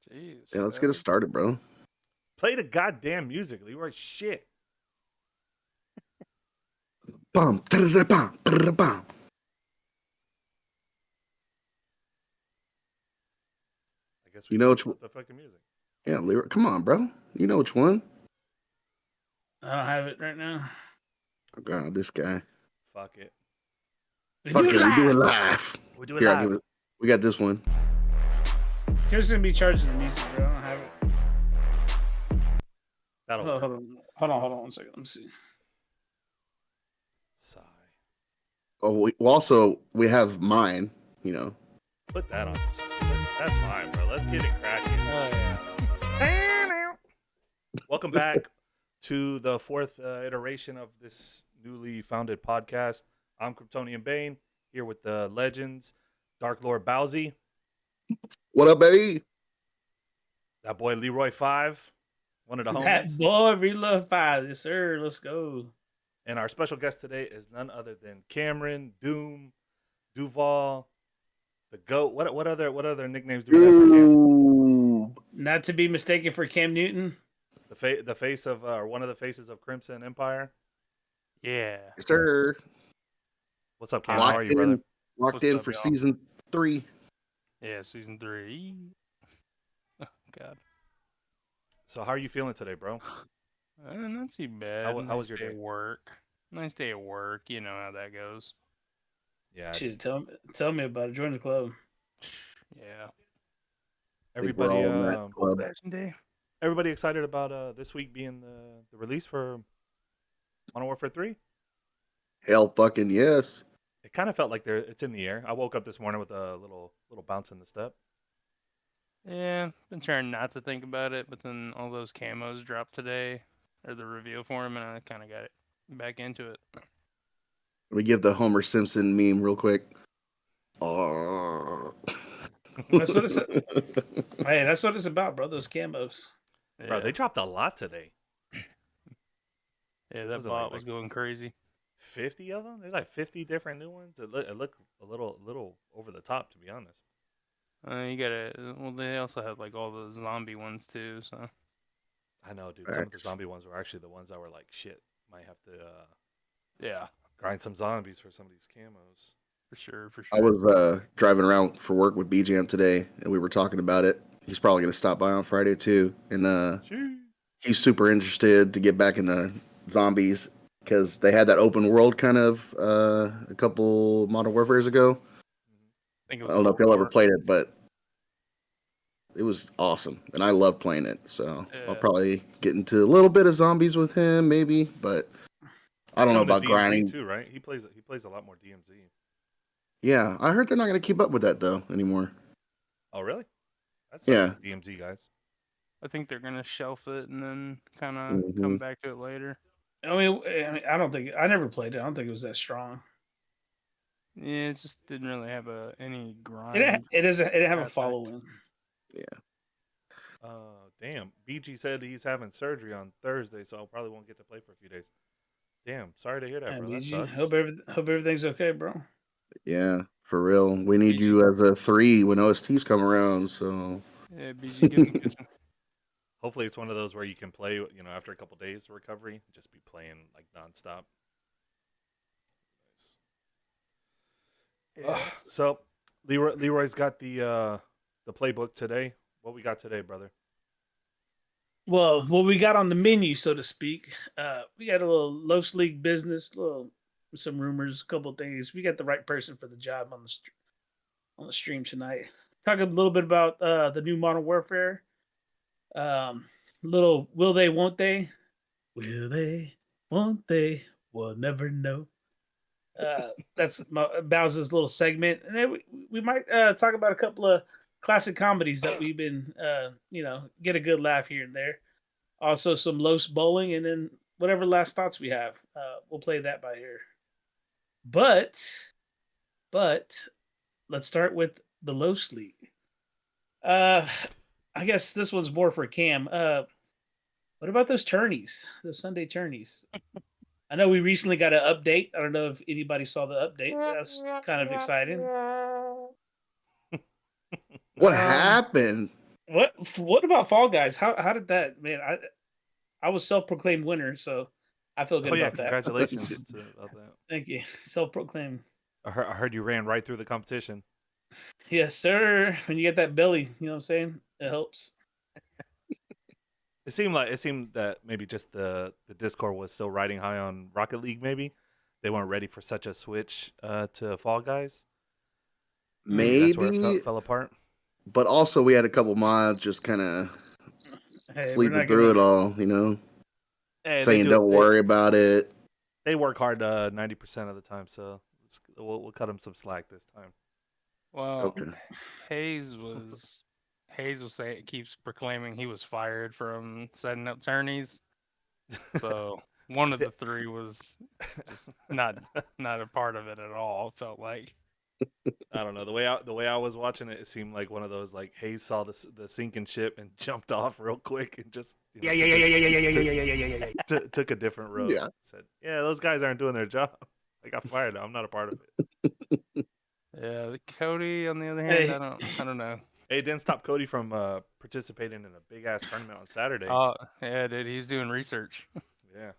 Jeez. Yeah, let's get it started, bro. Play the goddamn music, Leroy. Shit. Bum, bum, bum. I guess You know which the fucking music. Yeah, Leroy. Come on, bro. You know which one? I don't have it right now. Oh God, this guy. Fuck it. Fuck it, we do it live. We do it Here, I'll live. give it. We got this one. Here's gonna be charging the music, bro. I don't have it. That'll Hold work. on 1 second. Let me see. Sigh. Oh, we have mine. You know. Put that on. That's fine, bro. Let's get it cracking. Oh yeah. Welcome back to the fourth iteration of this newly founded podcast. I'm Kryptonian Bane, here with the legends, Dark Lord Bowsy, What up, baby? that boy Leroy 5, one of the That homies. boy, Reload 5. Yes, sir. Let's go. And our special guest today is none other than Cameron, Doom, Duval, the GOAT. What other nicknames do we have for Cam? Ooh. Not to be mistaken for Cam Newton. The face of, or one of the faces of Crimson Empire. Yeah. Yes, sir. What's up, Cam? How are you, brother? Locked What's in up, for y'all? season 3. Yeah, season 3. Oh God. So how are you feeling today, bro? Not too bad. How Nice was your day? at work? Nice day at work. You know how that goes. Yeah. Shit, tell me about it. Join the club. Yeah. Everybody, We're all in that club. Fashion day. everybody excited about this week being the release for Modern Warfare 3? Hell fucking yes. It kind of felt like it's in the air. I woke up this morning with a little bounce in the step. Yeah, been trying not to think about it, but then all those camos dropped today, or the reveal for them, and I kind of got it back into it. Let me give the Homer Simpson meme real quick. Oh. That's what it's. Hey, that's what it's about, bro. Those camos. Yeah, Bro, they dropped a lot today. yeah, that was it bot like- was going crazy. 50 of them? There's like 50 different new ones. It looked a little over the top, to be honest. You gotta. Well, they also had like all the zombie ones too. So I know, dude. Some of the Facts. zombie ones were actually the ones that were like, shit, might have to yeah, grind some zombies for some of these camos. for sure. I was driving around for work with BJM today, and we were talking about it. He's probably going to stop by on Friday, too. And Sheesh. he's super interested to get back into zombies because they had that open world kind of a couple Modern Warfares ago. I think it I was don't know if y'all ever War. played it, but it was awesome, and I love playing it. So I'll Yeah. probably get into a little bit of zombies with him, maybe. But I don't know He's coming about to DMZ grinding. too, right? He plays a lot more DMZ. Yeah, I heard they're not going to keep up with that though anymore. Oh, really? That's Yeah. DMZ guys. I think they're gonna shelf it and then kind of Mhm. come back to it later. I mean, I don't think I never played it. I don't think it was that strong. Yeah, it just didn't really have any grind. It didn't have a aspect. following. Damn. BG said he's having surgery on Thursday, so I probably won't get to play for a few days. Damn. Sorry to hear that, Man, bro. That BG, sucks. hope everything's okay, bro. Yeah, for real. We need BG. you as a 3 when OSTs come around. So Yeah, BG get some Hopefully, it's one of those where you can play, after a couple days of recovery, just be playing like nonstop. Nice. Yeah. So, Leroy's got the playbook today. What we got today, brother? Well, what we got on the menu, so to speak, we got a little Los League business, some rumors, a couple things. We got the right person for the job on the stream tonight. Talk a little bit about the new Modern Warfare. Little will they, won't they? Will they, won't they? We'll never know. That's Bowser's little segment, and then we might talk about a couple of classic comedies that we've been, get a good laugh here and there. Also, some Los bowling, and then whatever last thoughts we have, we'll play that by ear. But let's start with the Los League. I guess this one's more for Cam. What about those tourneys, those Sunday tourneys? I know we recently got an update. I don't know if anybody saw the update. That's kind of exciting. what happened? What about Fall Guys? How did that, man? I was self-proclaimed winner, so I feel good Oh yeah, about that. congratulations about that. Thank you. Self-proclaimed. I heard you ran right through the competition. Yes, sir. When you get that belly, you know what I'm saying? It helps. It seemed that maybe just the Discord was still riding high on Rocket League. Maybe they weren't ready for such a switch to Fall Guys. Maybe that's where it Maybe, fell apart. but also we had a couple mods just kind of Hey, we're sleeping not through gonna. it all, you know, Hey, they saying do it. don't worry about it. They work hard 90% of the time, so we'll cut them some slack this time. Well, Okay. Hayes was saying keeps proclaiming he was fired from setting up tourneys. So one of the three was just not a part of it at all. It felt like. I don't know the way I was watching it. It seemed like one of those like Hayes saw the sinking ship and jumped off real quick and just took a different road. Yeah. Said, "Yeah, those guys aren't doing their job. I got fired. I'm not a part of it." Yeah, the Cody on the other hand, Hey, I don't know. Hey, it didn't stop Cody from participating in a big ass tournament on Saturday. Oh yeah, dude, he's doing research. Yeah,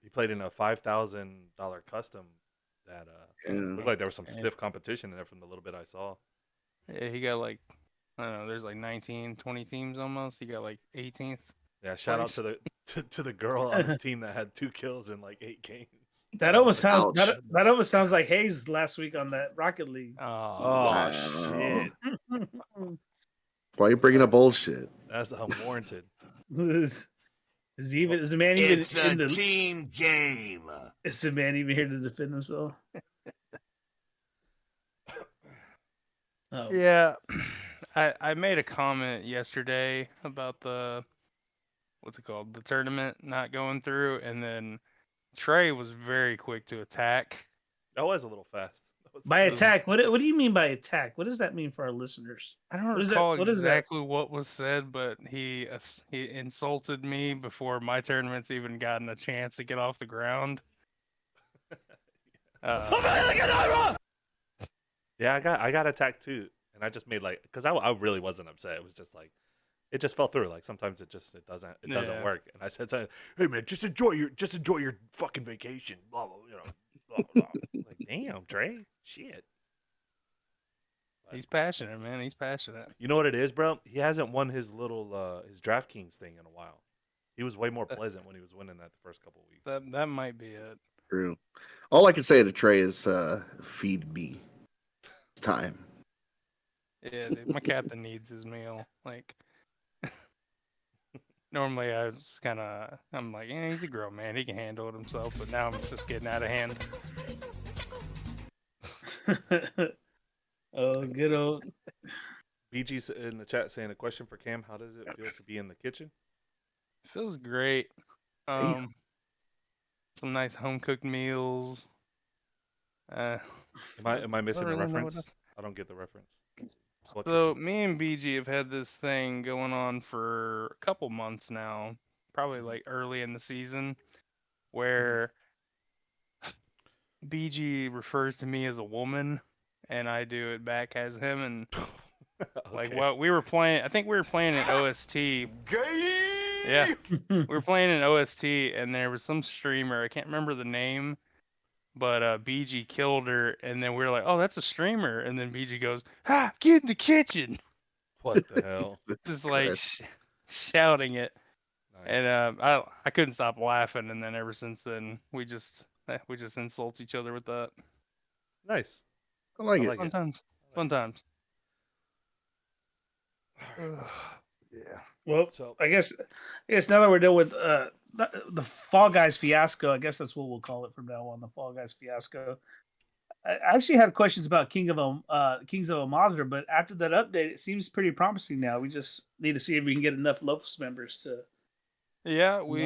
he played in a $5,000 custom that Yeah. looked like there was some Yeah. stiff competition in there from the little bit I saw. Yeah, he got like I don't know, there's like 19, 20 teams almost. He got like 18th. Yeah, shout out Place. to to the girl on his team that had 2 kills in like 8 games. that I was almost like, sounds ouch. that almost sounds like Hayes last week on that Rocket League. Oh, oh Wow. shit, Why are you bringing up old shit? that's unwarranted. Is the man even It's in a the? team game. Is the man even here to defend himself? Oh, yeah. I made a comment yesterday about the what's it called, the tournament not going through, and then Trey was very quick to attack. That was a little fast. That was by a It little- was- attack. What do you mean by attack? What does that mean for our listeners? I don't What is that? recall What is that? exactly what was said, but he insulted me before my tournament's even gotten a chance to get off the ground. Yeah, I got attacked too, and I just made like because I really wasn't upset. It was just like it just fell through. Like sometimes it doesn't Yeah. work. And I said, something, "Hey man, just enjoy your fucking vacation." Blah blah, blah blah blah. Like damn, Trey, shit. He's passionate, man. He's passionate. You know what it is, bro? He hasn't won his little his DraftKings thing in a while. He was way more pleasant when he was winning that the first couple of weeks. That might be it. True. All I can say to Trey is feed me. It's time. Yeah, dude, my captain needs his meal. Like, normally I'm like, yeah, he's a grown man. He can handle it himself. But now it's just getting out of hand. Oh, good old. BG's in the chat saying a question for Cam: how does it feel to be in the kitchen? Feels great. Damn. Some nice home cooked meals. Am I missing really the know what reference? else- I don't get the reference. What So kitchen? me and BG have had this thing going on for a couple months now, probably like early in the season, where BG refers to me as a woman, and I do it back as him. And like Okay. what we were playing, I think we were playing an OST. Yeah, we were playing an OST, and there was some streamer. I can't remember the name, but BG killed her, and then we were like, "Oh, that's a streamer." And then BG goes, "Ha! Get in the kitchen!" What the hell? Just like Christ. shouting it. Nice. And I couldn't stop laughing, and then ever since then we just insult each other with that. Nice. I like I it. like Fun it. times, I fun like times. Yeah. Well, So I guess now that we're done with the Fall Guys fiasco, I guess that's what we'll call it from now on. The Fall Guys fiasco. I actually had questions about Kings of Amalgam, but after that update, it seems pretty promising now. We just need to see if we can get enough Lopes members to Yeah, want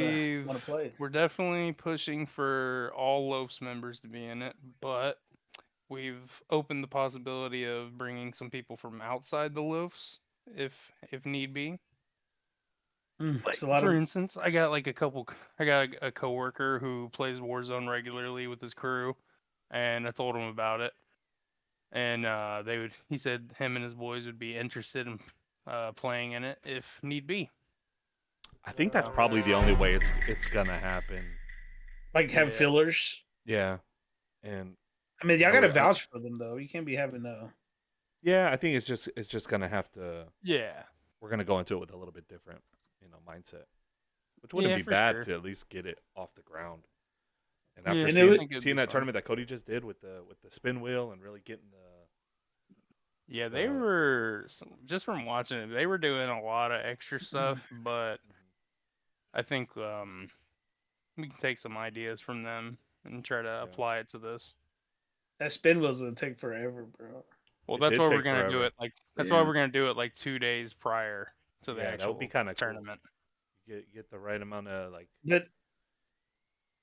to play. we're definitely pushing for all Lopes members to be in it, but we've opened the possibility of bringing some people from outside the Lopes if need be. It's a lot For of instance, I got a coworker who plays Warzone regularly with his crew, and I told him about it, and he said him and his boys would be interested in playing in it if need be. I think that's probably the only way it's gonna happen. Like have Yeah. fillers. Yeah, and I mean, y'all I gotta would- vouch for them though. You can't be having yeah, I think it's just gonna have to. Yeah. We're gonna go into it with a little bit different, mindset, which wouldn't Yeah, be for bad sure. to at least get it off the ground. And Yeah, after And it seeing, would- I think it'd seeing be that fun. tournament that Cody just did with the spin wheel and really getting Yeah, they the- were just from watching it. They were doing a lot of extra stuff, but I think we can take some ideas from them and try to apply it to this. that spin wheel's gonna take forever, bro. Well, It that's did why we're take gonna do forever. it like that's why Yeah. we're gonna do it like 2 days prior to the Yeah, that actual would be kinda cool. tournament. get the right amount of like But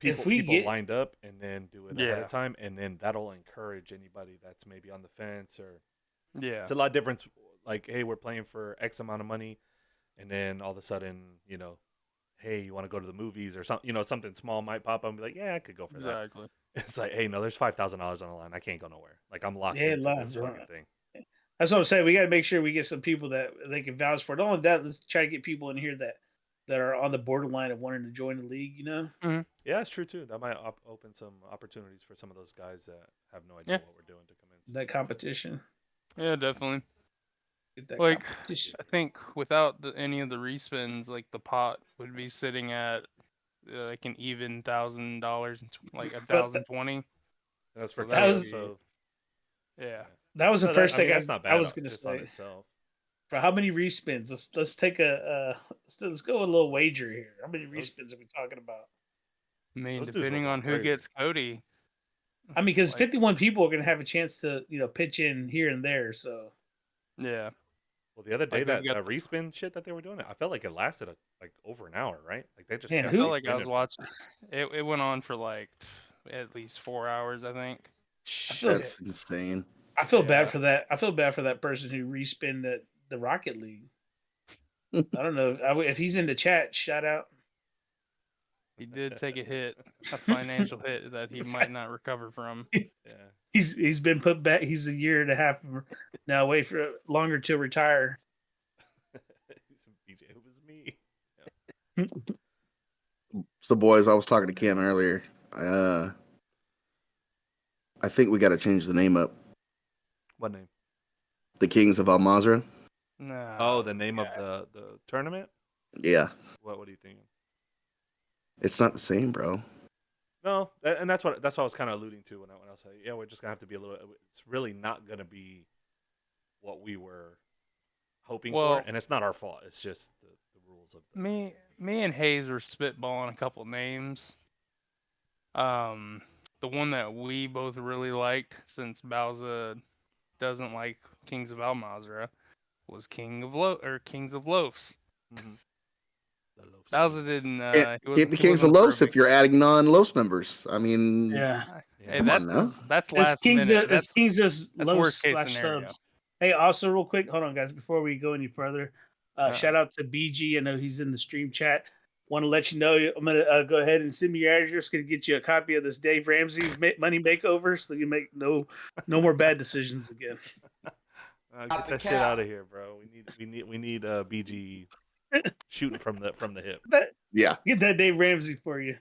people if we people get lined up, and then do it ahead Yeah. of time, and then that'll encourage anybody that's maybe on the fence, or Yeah. it's a lot different. Like, hey, we're playing for X amount of money, and then all of a sudden, hey, you want to go to the movies or something, something small might pop up and be like, yeah, I could go for that. Exactly. It's like, hey, no, there's $5,000 on the line. I can't go nowhere. Like, I'm locked Yeah, into live, this bro. fucking thing. That's what I'm saying. We got to make sure we get some people that they can vouch for. Not only that, let's try to get people in here that are on the borderline of wanting to join the league. Yeah, that's true too. That might open some opportunities for some of those guys that have no idea Yeah. what we're doing to come in. that competition. Yeah, definitely. Get that Like, competition. I think without any of the respins, like the pot would be sitting at like an even $1,000, like 1,020. That's for So two. that was- So Yeah. That was the no, first thing that's not bad. I was going to just on say. itself. For how many respins? Let's take let's go with a little wager here. How many respins are we talking about? I mean, Those dudes were depending going on who crazy. gets Cody. I mean, because Like- 51 people are going to have a chance to pitch in here and there. So Yeah. Well, the other day Like, that we've got respin shit that they were doing, I felt like it lasted like over an hour, right? Like they just Man, I kept felt like I respinning was for- watching. It went on for like at least 4 hours, I think. I feel That's insane. I feel Yeah. bad for that. I feel bad for that person who respin the Rocket League. I don't know if he's in the chat. Shout out. He did take a hit, a financial hit that he might not recover from. Yeah. He's been put back. He's a year and a half now away for longer to retire. BJ, it was me. So, boys, I was talking to Cam earlier. I think we got to change the name up. What name? The Kings of Al-Mazrah. No. Oh, the name of the tournament. Yeah, What are you thinking? it's not the same, bro. No, and that's what I was kind of alluding to when I was like, yeah, we're just gonna have to be a little. It's really not gonna be what we were hoping Well- for, and it's not our fault. It's just the rules of the Me and Hayes were spitballing a couple names. The one that we both really liked, since Bowser doesn't like Kings of Al-Mazrah, was Kings of Loafs. Mhm. The Loaf Bowser Kings. didn't. Can't be Kings of Los if you're adding non-Los members. I mean, Yeah, Hey, Come that's on now. that's it's last Kings minute. of it's Kings of that's Low worst case / scenario. subs. Hey, also real quick, hold on, guys, before we go any further, Uh-uh. shout out to BG. I know he's in the stream chat. Want to let you know I'm gonna go ahead and send me your address. Gonna get you a copy of this Dave Ramsey's money makeover, so you make no more bad decisions again. Get that shit out of here, bro. We need BG shooting from the hip. yeah, Get that Dave Ramsey for you.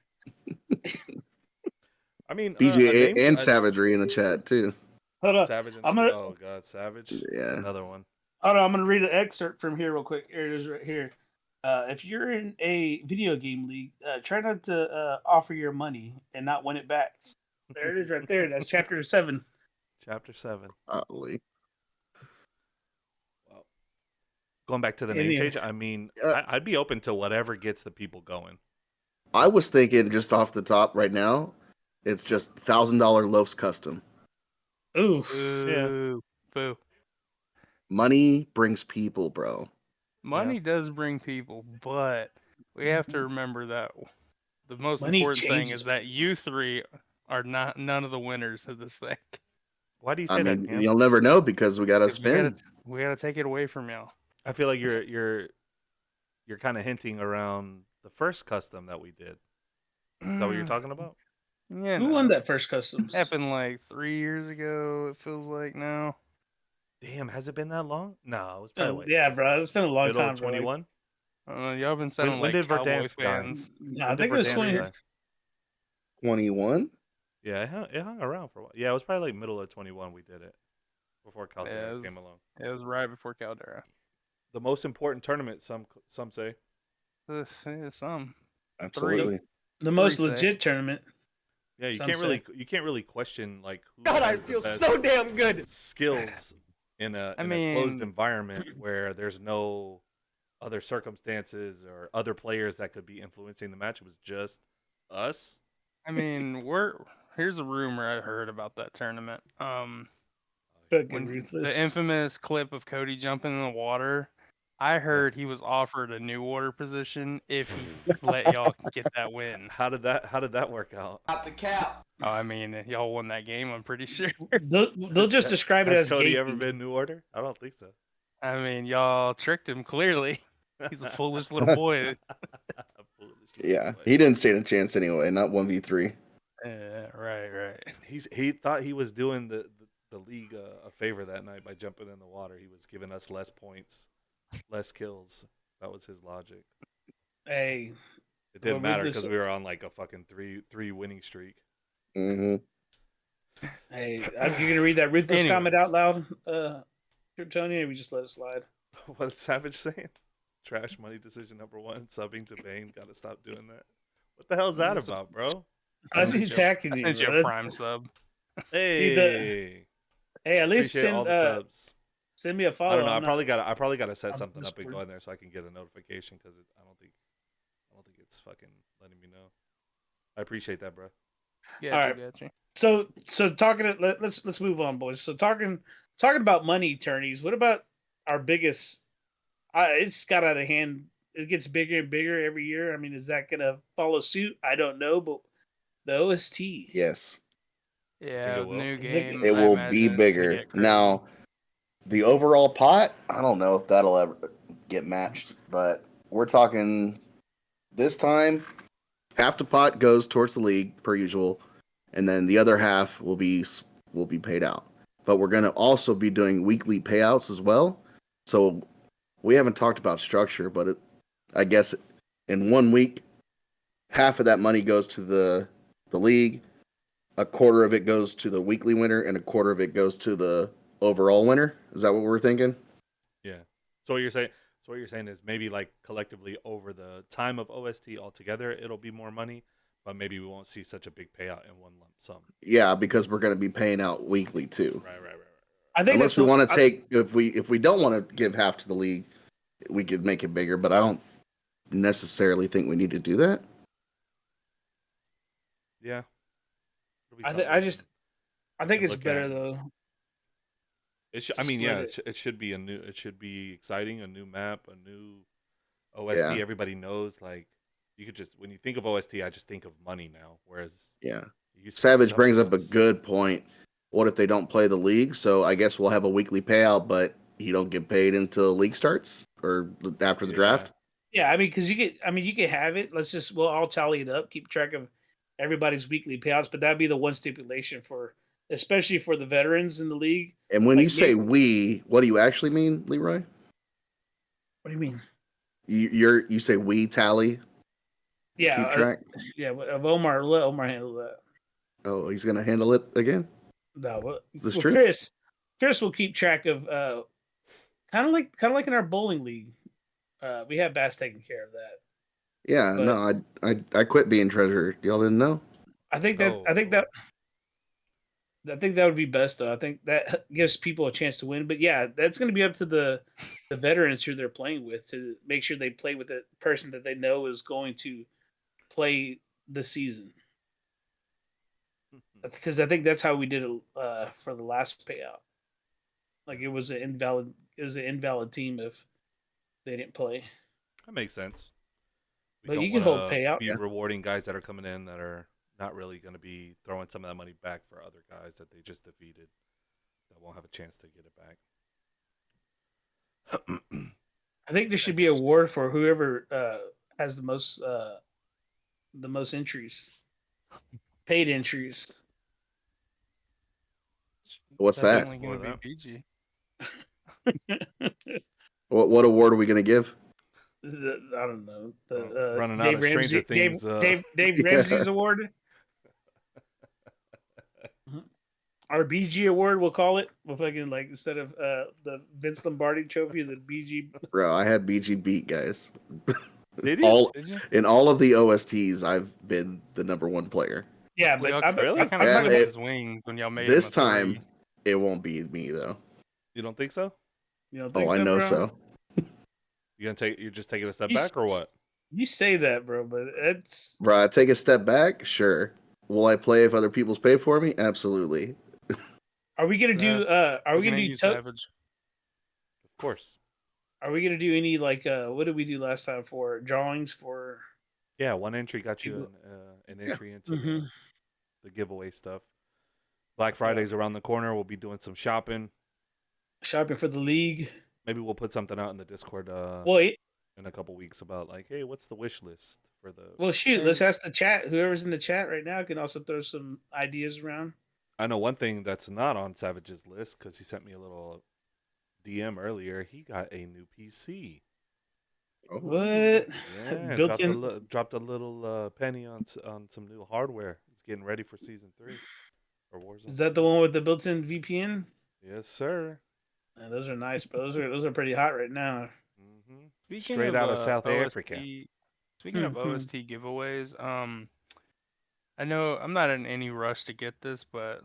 I mean, BJ and Savagery in the chat too. Hold on, Savage. I'm gonna- Oh god, Savage. Yeah. Another one. hold on. I'm gonna read an excerpt from here real quick. Here it is, right here. If you're in a video game league, try not to offer your money and not win it back. There it is, right there. That's chapter 7. Chapter 7. Golly. Well, going back to the And name the- change, I mean, I'd be open to whatever gets the people going. I was thinking just off the top right now, it's just $1,000 loaves custom. Oof. Boo. Boo. Money brings people, bro. Money does bring people, but we have to remember that the most Money important thing changes is that you three are none of the winners of this thing. Why do you say I that, mean, Cam? you'll never know because we got to 'Cause spin. we gotta take it away from y'all. I feel like you're kind of hinting around the first custom that we did. Is that what you're talking about? Yeah. Who won that first customs? Happened like 3 years ago. It feels like now. Damn, has it been that long? No, it was probably like Yeah, bro, it's been a long middle time. of Bro. Like, 21. Y'all been sounding When like did cowboy Verdansk die? fans. no, I When did think it was Verdansk 20. die? 21. Yeah, it hung around for a while. Yeah, it was probably like middle of 21 we did it before Yeah, Caldera came along. it was right before Caldera. The most important tournament, some say. Yeah, some. Absolutely. The most Three, say. legit tournament. Yeah, you Some can't say. really question like who God, I has the feel best so damn good. skills in a I closed mean- environment where there's no other circumstances or other players that could be influencing the match. It was just us. I mean, here's a rumor I heard about that tournament. Fucking When ruthless. the infamous clip of Cody jumping in the water, I heard he was offered a new water position if he let y'all get that win. How did that work out? Out the cap. Oh, I mean, y'all won that game. I'm pretty sure. They'll just describe it Has as Cody gaping. ever been New Order? I don't think so. I mean, y'all tricked him clearly. He's a foolish little boy. Foolish Yeah, boy. he didn't stand a chance anyway. Not 1v3. Yeah, right. He thought he was doing the league a favor that night by jumping in the water. He was giving us less points, less kills. That was his logic. Hey, It didn't Well, matter Ruthless- because we were on like a fucking three winning streak. Mm-hmm. hey, you gonna read that ruthless Anyways. comment out loud, Tony, or we just let it slide? What is Savage saying? Trash money decision number 1. Subbing to Bane. Gotta stop doing that. What the hell is that about, bro? I was sent you- attacking I you. sent you bro. a prime sub. Hey, Hey, at least appreciate all send the subs. send me a follow. I don't know. I I'm probably gotta set on something up and Discord. go in there so I can get a notification because I don't think it's fucking letting me know. I appreciate that, bro. Gotcha. So talking. Let's move on, boys. So talking about money attorneys. What about our biggest? It's got out of hand. It gets bigger and bigger every year. I mean, is that gonna follow suit? I don't know, but the OST. Yes, Yeah, it will? new Is it- games. it I will imagine be it's gonna bigger. get crazy. Now, the overall pot, I don't know if that'll ever get matched, but we're talking this time, half the pot goes towards the league per usual, and then the other half will be paid out. But we're going to also be doing weekly payouts as well. So we haven't talked about structure, but I guess in 1 week, half of that money goes to the league, a quarter of it goes to the weekly winner, and a quarter of it goes to the overall winner. Is that what we're thinking? Yeah. So what you're saying is maybe like collectively over the time of OST altogether, it'll be more money, but maybe we won't see such a big payout in one lump sum. Yeah, because we're going to be paying out weekly too. Right. I think Unless that's we what- want to take, if we don't want to give half to the league, we could make it bigger. But I don't necessarily think we need to do that. Yeah. It'll be I something think we I think can it's look better at. though. It should. to I mean, split yeah. it. It should be It should be exciting. A new map. A new OST. Yeah. Everybody knows. Like you could just when you think of OST, I just think of money now. Whereas Yeah. you used to think Savage brings something up a else. good point. What if they don't play the league? So I guess we'll have a weekly payout, but you don't get paid until league starts or after the Yeah. draft. Yeah, I mean, because you can have it. We'll all tally it up, keep track of everybody's weekly payouts, but that'd be the one stipulation especially for the veterans in the league. And when Like you say maybe- we, what do you actually mean, Leroy? What do you mean? You say we tally, Yeah, keep track. of Omar. Let Omar handle that. Oh, he's gonna handle it again. No, This true? Chris will keep track of kind of like in our bowling league. We have Bass taking care of that. Yeah, But- no, I quit being treasurer. Y'all didn't know? I think that would be best though. I think that gives people a chance to win. But yeah, that's going to be up to the veterans who they're playing with to make sure they play with the person that they know is going to play the season. Because I think that's how we did it for the last payout. Like it was an invalid team if they didn't play. That makes sense. We But don't you can hold wanna payout. Be Yeah. rewarding guys that are coming in that are not really going to be throwing some of that money back for other guys that they just defeated that won't have a chance to get it back. I think there should be a award for whoever has the most entries, paid entries. What's that? Definitely gonna Explore be PG. What award are we gonna give? I don't know. Running out Dave of Stranger Ramsey, Things. Dave Yeah. Ramsey's award, our BG award. We'll call it. We'll fucking like instead of the Vince Lombardi trophy, the BG. Bro, I had BG beat, guys. Did you? All Did you? in all of the OSTs, I've been the number one player. Yeah, Well, but y'all, Really? y'all kind of Yeah, clipped it- his wings when y'all made This him a 3. time, it won't be me though. You don't think so? you don't think Oh, I so, know bro? so. You're just taking a step You back or what? You say that, bro, but it's Bro, I take a step back. Sure. Will I play if other people's pay for me? Absolutely. are we gonna do are we gonna do Savage? Of course. are we gonna do any like what did we do last time for drawings for Yeah, one entry got you an entry into Mhm. the giveaway stuff. Black Friday's around the corner. We'll be doing some shopping. shopping for the league? Maybe we'll put something out in the Discord Well, in a couple weeks about like, hey, what's the wish list for the? well, shoot, let's ask the chat. Whoever's in the chat right now can also throw some ideas around. I know one thing that's not on Savage's list because he sent me a little DM earlier. He got a new PC. Oh. What? Yeah, Built in. dropped a little penny on some new hardware. He's getting ready for season 3 or Warzone. Is that the one with the built-in VPN? Yes, sir. Yeah, those are nice, but those are pretty hot right now. Mm-hmm. Speaking Straight of, out of South OST, Africa. Speaking of Mhm. OST giveaways, I know I'm not in any rush to get this, but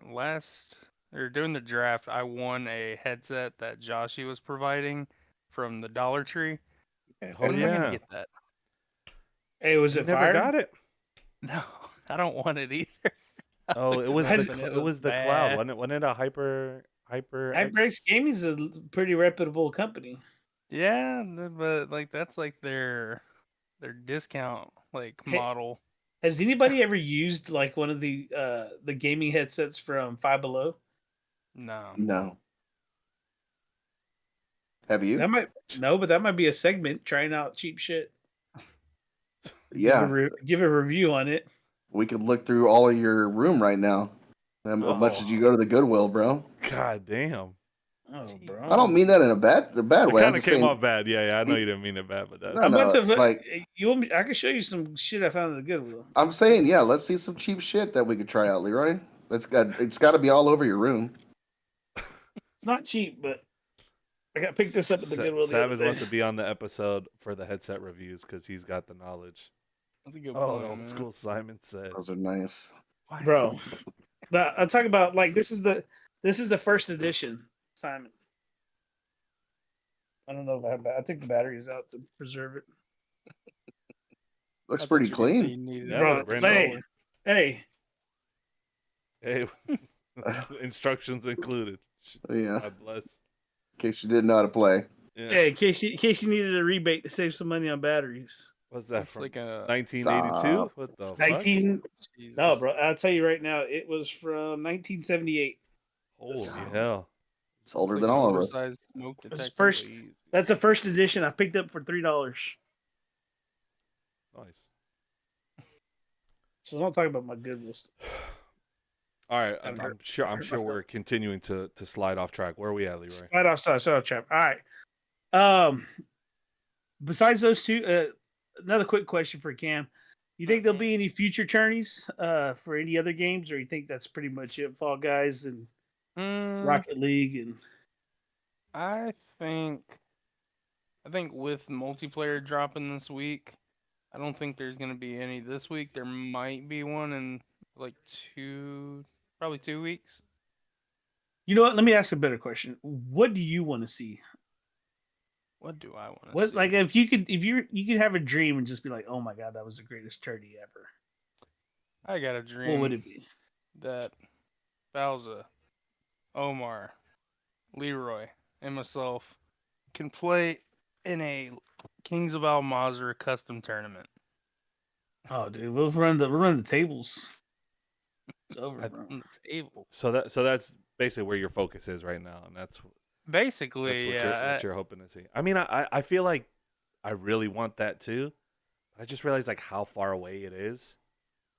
during the draft, I won a headset that Joshi was providing from the Dollar Tree. Oh When am I gonna yeah. get that? Hey, was You it never fire? got it. No, I don't want it either. I Oh, looked it was up the and it was the cloud, bad. wasn't it a hyper HyperX Gaming's a pretty reputable company. Yeah, but like that's like their discount like Hey, model. has anybody ever used like one of the gaming headsets from Five Below? No. No. Have you? That might no, but that might be a segment trying out cheap shit. Yeah. Give a review on it. We could look through all of your room right now. How much did you go to the Goodwill, bro? God damn. Oh, bro. I don't mean that in a bad It way. I'm kind of just came saying, off bad. Yeah, I know you didn't mean it bad, but that. No, I'm about to like you want me, I can show you some shit I found in the Goodwill. I'm saying, yeah, let's see some cheap shit that we could try out, Leroy. It's got to be all over your room. It's not cheap, but I got picked this up at the Goodwill the Savage other wants day. to be on the episode for the headset reviews because he's got the knowledge. That's a good Oh, point, old man. school Simon said. Those are nice. Bro. I'm talking about like this is the first edition, Simon. I don't know if I took the batteries out to preserve it. Looks I pretty thought you were gonna say clean. you needed Yeah, a look Bro, brand controller. hey, Hey, instructions included. Yeah. God bless. In case you didn't know how to play. Yeah. hey, in case you needed a rebate to save some money on batteries. What's that It's from? like a 1982? Stop. What the fuck? 19 Jesus. No, bro, I'll tell you right now, it was from 1978. Holy Yeah. hell. It's older It's than like an all of us. oversized smoke This is detector. first- Easy. That's the first edition I picked up for $3. Nice. So don't talk about my Goodwill stuff. All right, Haven't I'm heard- sure heard my we're continuing to slide off track. Where are we at, Leroy? Slide off, trap. All right. Besides those two, another quick question for Cam. You think there'll be any future tourneys for any other games, or you think that's pretty much it? Fall Guys and Rocket League and I think with multiplayer dropping this week, I don't think there's gonna be any this week. There might be one in like probably 2 weeks. you know what? Let me ask a better question. What do you want to see? What do I want to What see? like if you could have a dream and just be like, oh my god, that was the greatest tourney ever. I got a dream. What would it be? That Bowser, Omar, Leroy, and myself can play in a Kings of Al Mazrah custom tournament. Oh, dude, we'll run the tables. It's over, bro. On the table. So that's basically where your focus is right now, and that's Basically, what yeah. you're hoping to see. I mean, I feel like I really want that too. I just realized like how far away it is.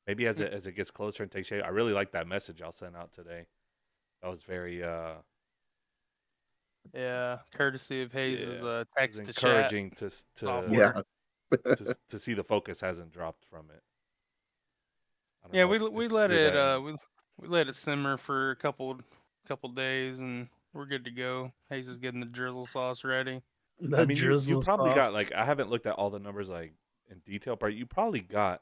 Maybe as it gets closer and takes shape. I really like that message y'all sent out today. That was very Yeah, courtesy of Hayes' It's text to chat encouraging to software. to see the focus hasn't dropped from it. I don't Yeah, know we if let through it that. we let it simmer for a couple days, and we're good to go. Hayes is getting the drizzle sauce ready. I The mean, you drizzle probably sauce. got like I haven't looked at all the numbers like in detail, but you probably got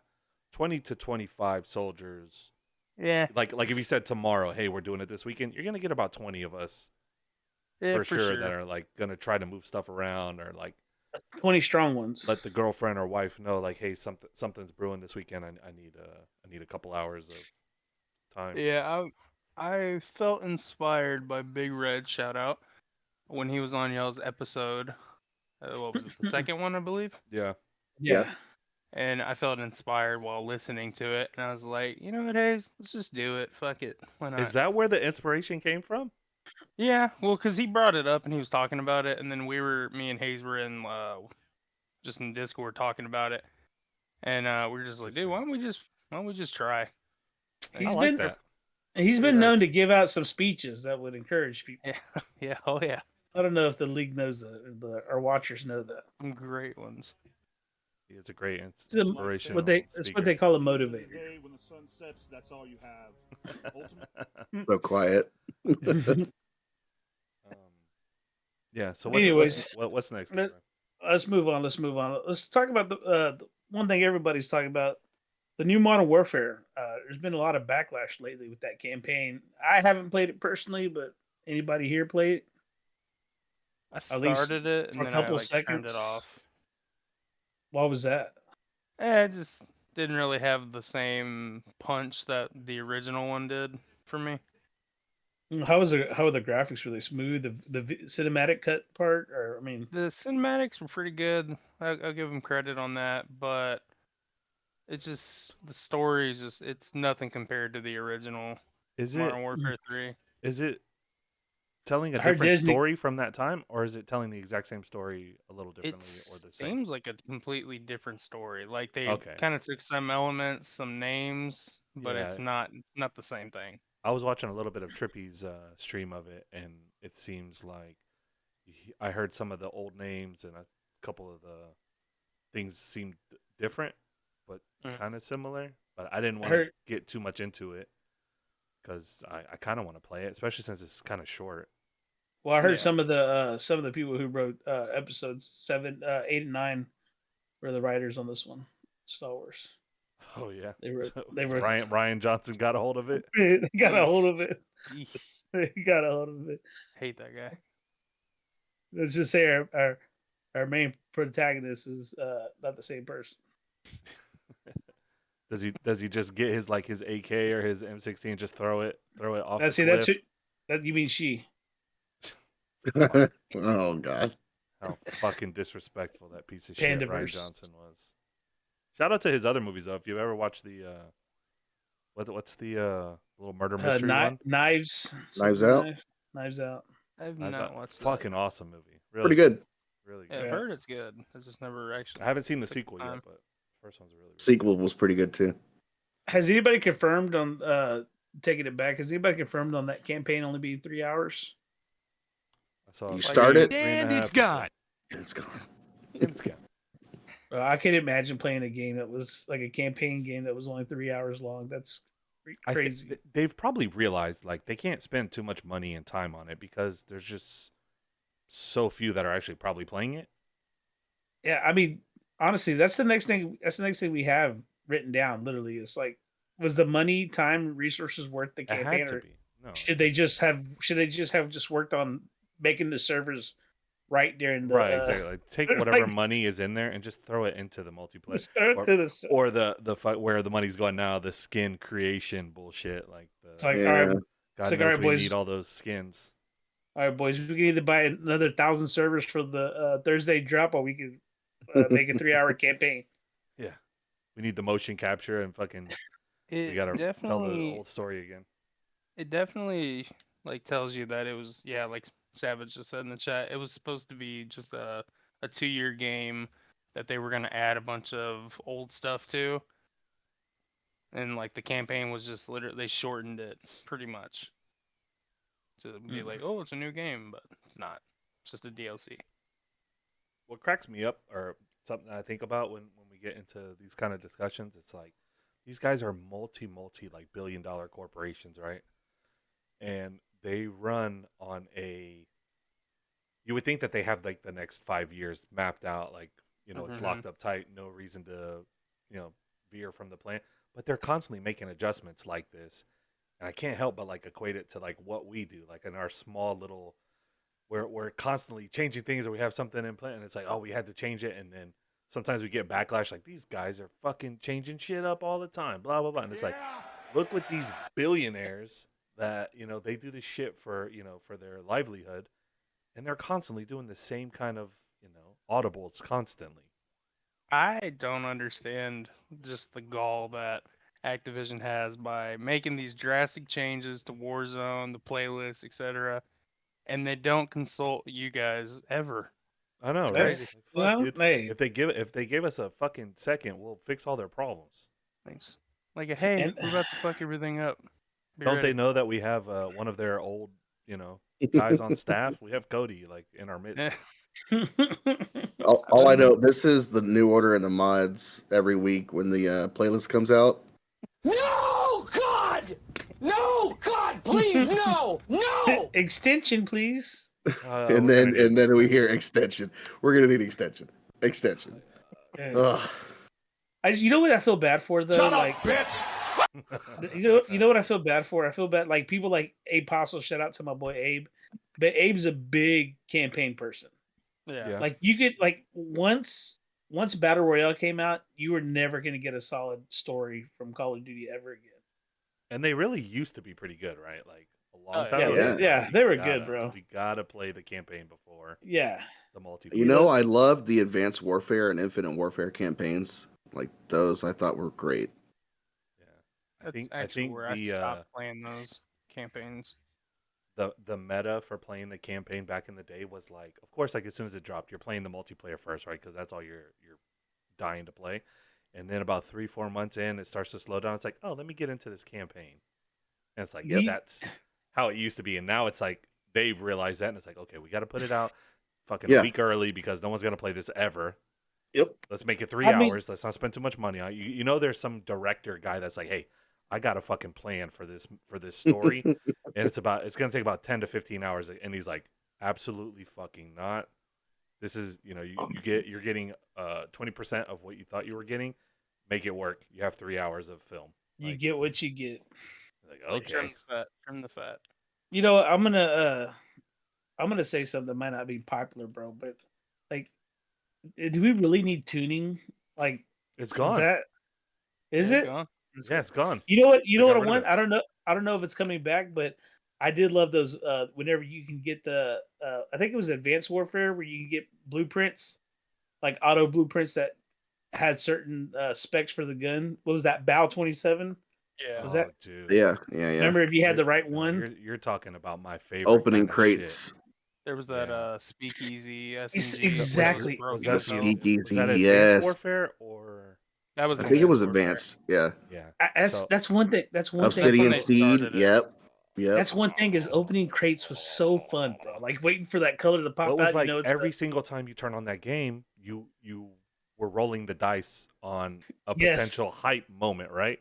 20 to 25 soldiers. Yeah, Like if you said tomorrow, hey, we're doing it this weekend, you're gonna get about 20 of us yeah, for for sure that sure. are like gonna try to move stuff around or like 20 strong ones. let the girlfriend or wife know like, hey, something's brewing this weekend. I need a couple hours of time. Yeah, I felt inspired by Big Red shout out when he was on y'all's episode. What was it? The second one, I believe. Yeah. Yeah. And I felt inspired while listening to it, and I was like, you know what, Hayes, let's just do it. Fuck it, why Is not? that where the inspiration came from? Yeah, well, cause he brought it up and he was talking about it, and then me and Hayes were in just in Discord talking about it, and we were just like, dude, Interesting. why don't we just try? I He's And like been that. he's yeah, been known to give out some speeches that would encourage people. yeah, yeah, oh yeah, I don't know if the league knows that, or our watchers know that. some great ones. He is a great It's a- inspirational It's what speaker. they call a At the end of the motivator. day, when the sun sets, that's all you have. Ultimately, So quiet. Yeah. So Anyways, what's next? let, Leroy? let's move on. Let's move on. Let's talk about the one thing everybody's talking about: the new Modern Warfare. There's been a lot of backlash lately with that campaign. I haven't played it personally, but anybody here play it? I At least started it for and a then I couple like turned it seconds. off. What was that? It just didn't really have the same punch that the original one did for me. How was it? How are the graphics really smooth? Cinematic cut part, or I mean, The cinematics were pretty good. I'll give them credit on that, but it's just the story is just it's nothing compared to the original Is it Modern Warfare 3. is it telling a I heard different Disney. story from that time, or is it telling the exact same story a little It differently or the same? seems like a completely different story. Like they Okay. kind of took some elements, some names, but Yeah. it's not the same thing. I was watching a little bit of Trippy's stream of it, and it seems like I heard some of the old names and a couple of the things seemed different, but Mm. kind of similar. But I didn't I want to heard. get too much into it because I kind of want to play it, especially since it's kind of short. Well, I heard Yeah. some of the people who wrote episodes 7, 8, and 9 were the writers on this one, Star Wars. Oh yeah, They wrote. so, They so wrote. Ryan Johnson got a hold of it. They got a Eesh. hold of it. Eesh. They got a hold of it. Hate that guy. Let's just say our main protagonist is not the same person. Does he just get his like his AK or his M16 and just throw it off Now, the see, that's cliff? who, that you mean she. Oh god. How fucking disrespectful that piece of shit Ryan Pandaverse. Johnson was. Shout out to his other movies though. If you've ever watched the what's the little murder mystery one? Knives. Knives Out. Knives Out. I've Knives not Out. watched that. Fucking awesome movie. Really Pretty good. Really Yeah, good. I've Yeah. heard it's good. I just never actually. I haven't seen the took sequel time. yet, but the first one's really Sequel was pretty good too. Has anybody confirmed on taking it back? Has anybody confirmed on that campaign only being 3 hours? I saw You like started? three and And a it's half people. gone. It's gone. And it's gone. I can't imagine playing a game that was like a campaign game that was only 3 hours long. That's crazy. They've probably realized like they can't spend too much money and time on it because there's just so few that are actually probably playing it. Yeah, I mean, honestly, that's the next thing. That's the next thing we have written down. Literally, it's like, was the money, time, resources worth the It campaign, had to or be. No. should they just have? Should they just have just worked on making the servers right during the Right, exactly. Like, take whatever like, money is in there and just throw it into the multiplayer. start Or, to the? or the fight where the money's going now, the skin creation bullshit. Like It's the like, Yeah. all right, God it's like, knows all right, we boys. need all those skins. All right, boys. We can either buy another 1,000 servers for the Thursday drop, or we could make a 3 hour campaign. Yeah, we need the motion capture and fucking. We It gotta tell the definitely old story again. it definitely like tells you that it was, yeah, like Savage just said in the chat, it was supposed to be just a 2-year game that they were gonna add a bunch of old stuff to, and like the campaign was just literally they shortened it pretty much to be like, oh, it's a new game, but it's not. It's just a DLC. What cracks me up, or something I think about when we get into these kind of discussions, it's like these guys are multi like billion-dollar corporations, right? And they run on a. You would think that they have like the next 5 years mapped out, like it's Mm-hmm. locked up tight, no reason to, veer from the plan. But they're constantly making adjustments like this, and I can't help but like equate it to like what we do, like in our small little. We're constantly changing things, or we have something in plan, and it's like, oh, we had to change it, and then sometimes we get backlash, like these guys are fucking changing shit up all the time, blah blah blah, and it's like, look what these billionaires that they do this shit for for their livelihood, and they're constantly doing the same kind of audibles constantly. I don't understand just the gall that Activision has by making these drastic changes to Warzone, the playlist, etc., and they don't consult you guys ever. I know, It's right? crazy. That's Like, fuck, dude. hey, If they give us a fucking second, we'll fix all their problems. Thanks. Like, hey, and we're about to fuck everything up. Be Don't they ready. know that we have one of their old, guys on staff? We have Cody like in our midst. Yeah. All I know, this is the new order in the mods every week when the playlist comes out. No, God! No, God, please, no! No! extension, please. and We're gonna need then an we hear extension. We're gonna need extension. Extension. Ugh. You know what I feel bad for though? Shut like up, bitch! you know what I feel bad for? I feel bad like people like Abe Postle, shout out to my boy Abe. But Abe's a big campaign person. Yeah. Yeah. Like you could like once Battle Royale came out, you were never gonna get a solid story from Call of Duty ever again. And they really used to be pretty good, right? Like a long Oh, time Yeah, ago. Yeah. they were gotta- good, bro. We gotta play the campaign before Yeah. the multiplayer. You know, I love the Advanced Warfare and Infinite Warfare campaigns. Like those, I thought were great. Yeah. That's I actually think where I stopped playing those campaigns. the meta for playing the campaign back in the day was like, of course, like as soon as it dropped, you're playing the multiplayer first, right? Because that's all you're dying to play. And then about 3-4 months in, it starts to slow down. It's like, oh, let me get into this campaign. And it's like, Ye- that's how it used to be. And now it's like they've realized that, and it's like, okay, we got to put it out fucking Yeah. a week early because no one's gonna play this ever. Yep. Let's make it 3 I mean- hours. Let's not spend too much money on it. You know, there's some director guy that's like, hey, I got a fucking plan for this story, and it's gonna take about 10 to 15 hours. And he's like, absolutely fucking not. This is you're getting 20% of what you thought you were getting. Make it work. You have 3 hours of film. You Like, get what you get. like Like, trim okay, the fat. Trim the fat. You know, I'm gonna say something that might not be popular, bro, but like do we really need tuning? Like it's is gone. is Yeah, it? gone. Yeah, it's gone. You know what? You They know got what I rid of want? it. I don't know if it's coming back, but I did love those. Whenever you can get the, I think it was Advanced Warfare where you can get blueprints, like auto blueprints that had certain specs for the gun. What was that? Bow 27. Yeah. Was Oh, that? dude? Yeah. Remember if you had the right No, one? You're talking about my favorite Opening kind of shit. crates. There was that Yeah. speakeasy It's SMG. exactly- Broke Was The that as hell. speakeasy, Was that Advanced yes. Warfare or? That was I think it was Warfare. advanced. Yeah. Yeah. That's So- one thing. That's one thing. Obsidian they Seed. started it. Yep. Yep. That's one thing is opening crates was so fun, bro. Like waiting for that color to pop Well, it was out. like You know, it's every single time you turn on that game, you were rolling the dice on a Yes. potential hype moment, right?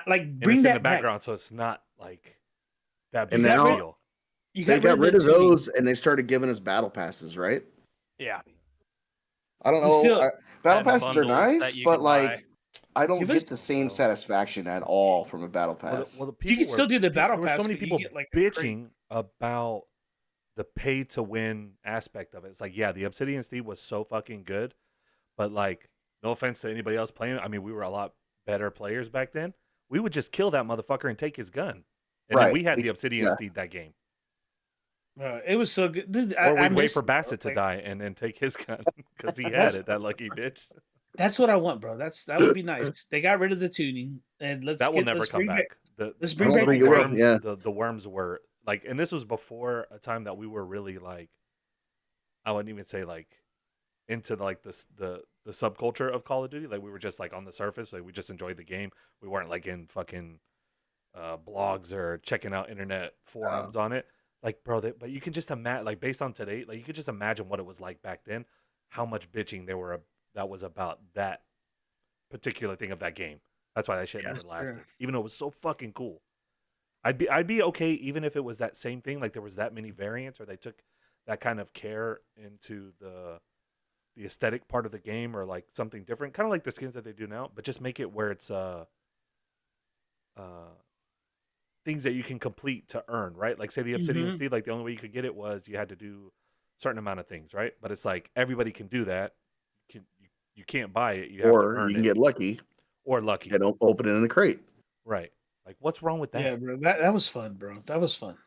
like And bring it's in that the back. background, so it's not like that And big of a now- deal. You They got rid of tuning. those and they started giving us battle passes, right? Yeah. I don't We know. still- battle And passes are bundles that nice, you but can like buy. I don't Give get us- the same satisfaction at all from a battle pass. Well, the You people can still do the battle There were pass, so many but you people get, like, a crate. bitching about the pay to win aspect of it. It's like, yeah, the Obsidian Steed was so fucking good, but like, no offense to anybody else playing. I mean, we were a lot better players back then. We would just kill that motherfucker and take his gun, and then Right. we had the Obsidian Yeah. Steed that game. It was so good. Dude, Or we'd wait miss for it, bro. Bassett to Like, die and then take his gun because he had That's- it. That lucky bitch. That's what I want, bro. That would be nice. They got rid of the tuning, and That will never come back. let's I bring don't back think the it will, crate. worms. yeah. The worms were like, and this was before a time that we were really like, I wouldn't even say like into like the subculture of Call of Duty. Like we were just like on the surface. Like we just enjoyed the game. We weren't like in fucking blogs or checking out internet forums on it. Like, bro, but you can just imagine, like, based on today, like, you could just imagine what it was like back then, how much bitching that was about that particular thing of that game. That's why that shit never That's true. lasted, even though it was so fucking cool. I'd be okay even if it was that same thing, like there was that many variants, or they took that kind of care into the aesthetic part of the game, or like something different, kind of like the skins that they do now, but just make it where it's things that you can complete to earn, right? Like say the Obsidian Mhm. Steed, like the only way you could get it was you had to do a certain amount of things, right? But it's like everybody can do that. You can't buy it, you have to Or you earn can it, get lucky or lucky, and open it in a crate. right? Like what's wrong with Yeah, that? bro. That was fun, bro. That was fun.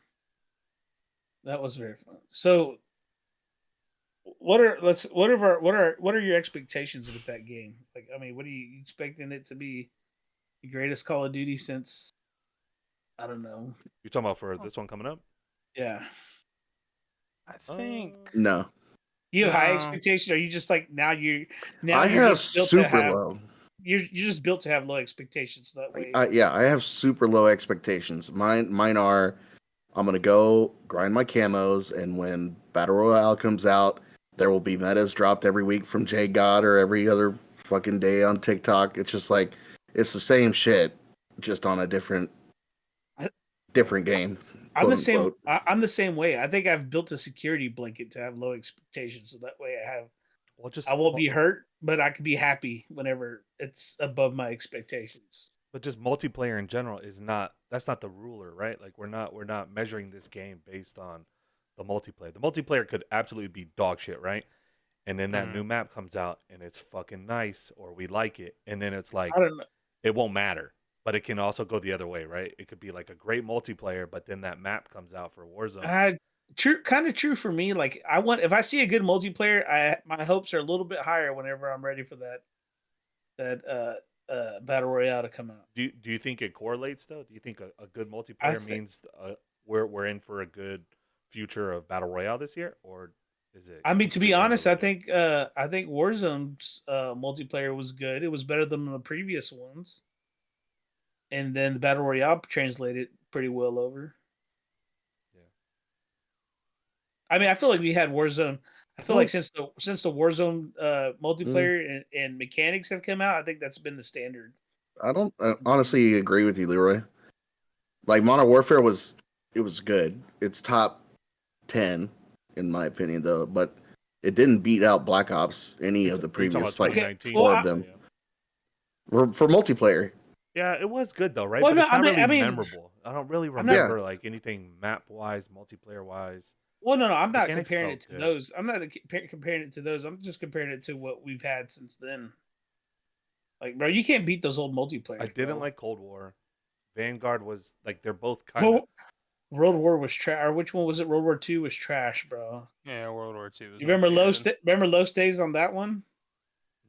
That was very fun. So, what are your expectations with that game? Like, I mean, what are you expecting it to be? The greatest Call of Duty since I don't know. You're talking about for this one coming up? Yeah, I think No, you have high no. expectations. Are you just like now I you're have just built to super have low. you're just built to have low expectations. So that way, Yeah, I have super low expectations. Mine are I'm gonna go grind my camos, and when Battle Royale comes out, there will be metas dropped every week from J God or every other fucking day on TikTok. It's just like it's the same shit, just on a different I- game, I'm quote the same. unquote. I'm the same way. I think I've built a security blanket to have low expectations, so that way Well, I won't be hurt, but I can be happy whenever it's above my expectations. but just multiplayer in general is not, that's not the ruler, right? Like we're not measuring this game based on the multiplayer. The multiplayer could absolutely be dog shit, right? And then that Mm. new map comes out and it's fucking nice, or we like it, and then it's like I don't know. it won't matter. But it can also go the other way, right? It could be like a great multiplayer, but then that map comes out for Warzone. True, kind of true for me. Like I want, if I see a good multiplayer, my hopes are a little bit higher whenever I'm ready for that battle royale to come out. Do you think it correlates though? Do you think a good I multiplayer think. means we're in for a good future of battle royale this year, or is it I mean, to be completely honest, unrelated? I think Warzone's multiplayer was good. It was better than the previous ones, and then the battle royale translated pretty well over. Yeah. I mean, I feel like we had Warzone. I feel Well, like since the Warzone Mm, multiplayer and mechanics have come out, I think that's been the standard. I don't honestly agree with you, Leroy. Like Modern Warfare was good. It's top 10 in my opinion, though, but it didn't beat out Black Ops any of the Are you talking about previous like Okay, 2019? well, four Yeah, of yeah, them yeah. for multiplayer. Yeah, it was good though, right? well, But no, it's not really I mean, memorable. I don't really I'm not. Yeah, remember like anything map wise, multiplayer wise. Well, no, I'm not Mechanics comparing it felt to good. those. I'm not comparing it to those. I'm just comparing it to what we've had since then. Like, bro, you can't beat those old I multiplayers, didn't bro. like Cold War. Vanguard was like they're both kind of Well, World War was trash. Or which one was it? World War II was trash, bro. Yeah, World War II was You not remember too good. remember low stays on that one?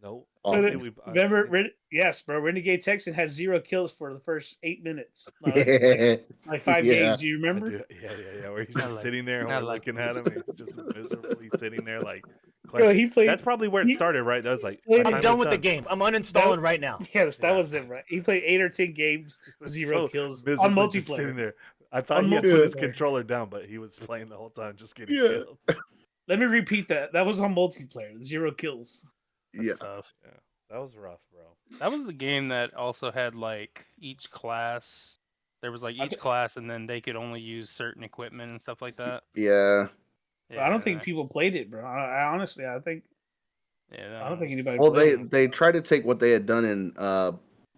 no. I awful. think we I Remember, think yes, bro. Renegade Texan had 0 kills for the first 8 minutes. No, Yeah, like 5 games. yeah. Do you I remember? do. Yeah, yeah, yeah. Where he's I just like sitting there and I we're like looking at this. him and he's just miserably sitting there like Bro, question. he played. That's probably where it He started, right? That was like played my it. I'm time is done with the done. game. I'm That, uninstalling right now. yes, that Yeah. was it, right? He played 8 or 10 games, He was 0 so kills on miserably just sitting multiplayer. there. I thought On he had put his multiplayer. controller down, but he was playing the whole time, just getting Yeah. killed. Let me repeat that. That was on multiplayer. 0 kills. That's Yeah. tough. Yeah, that was rough, bro. That was the game that also had like each class. There was like I, each class, and then they could only use certain equipment and stuff like that. Yeah. I don't think Yeah, people played it, bro. I honestly, yeah. That I don't one think was anybody Well, played they it. they tried to take what they had done in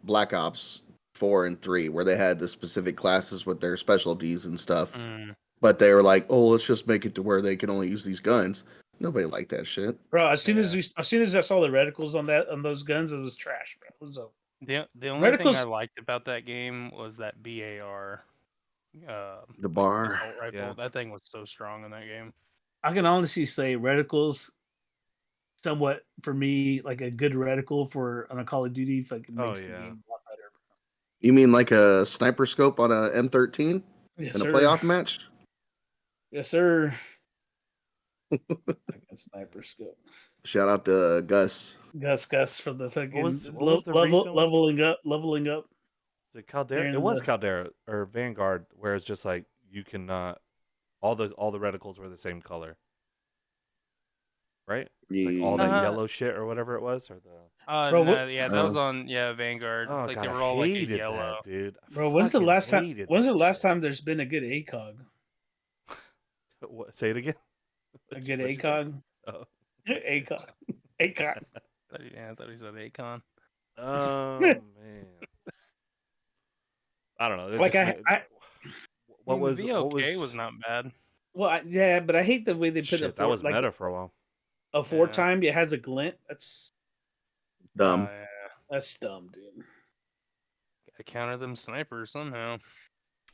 Black Ops 4 and 3, where they had the specific classes with their specialties and stuff. Mm. But they were like, "Oh, let's just make it to where they can only use these guns." Nobody liked that shit. Bro, as soon Yeah. as I saw the reticles on those guns, it was trash, bro. It was over. The only thing I Reticles. liked about that game was that BAR, The like bar. assault rifle. Yeah. That thing was so strong in that game. I can honestly say reticles somewhat for me like a good reticle for on a Call of Duty fucking Oh makes the yeah. game a lot better. You mean like a sniper scope on a M13 Yes, in a sir. playoff match? Yes, sir. Like a sniper scope. Shout out to Gus. Gus for the fucking What was the recent one? leveling up. Is it Caldera? During It was the- Caldera or Vanguard, where it's just like you cannot All the reticles were the same color, right? It's like all Yeah. that Uh-huh. yellow shit or whatever it was, or the. Bro, No, yeah, that was Oh. on Vanguard. Oh Like god, they I were all like a hated yellow. that, dude. bro, when's the Fucking last time? hated When's that the last shit. time there's been a good ACOG? What, say it again. A good What'd you say? ACOG? Oh. ACOG. ACOG. I thought he said Akon. Oh man, I don't know. That Like just I mean, the what VOK was was not bad. well, yeah, but I hate the way they put shit. That was meta for a while. a four Yeah. time. It has a glint. That's Dumb. Yeah. that's dumb, dude. Gotta counter them snipers somehow.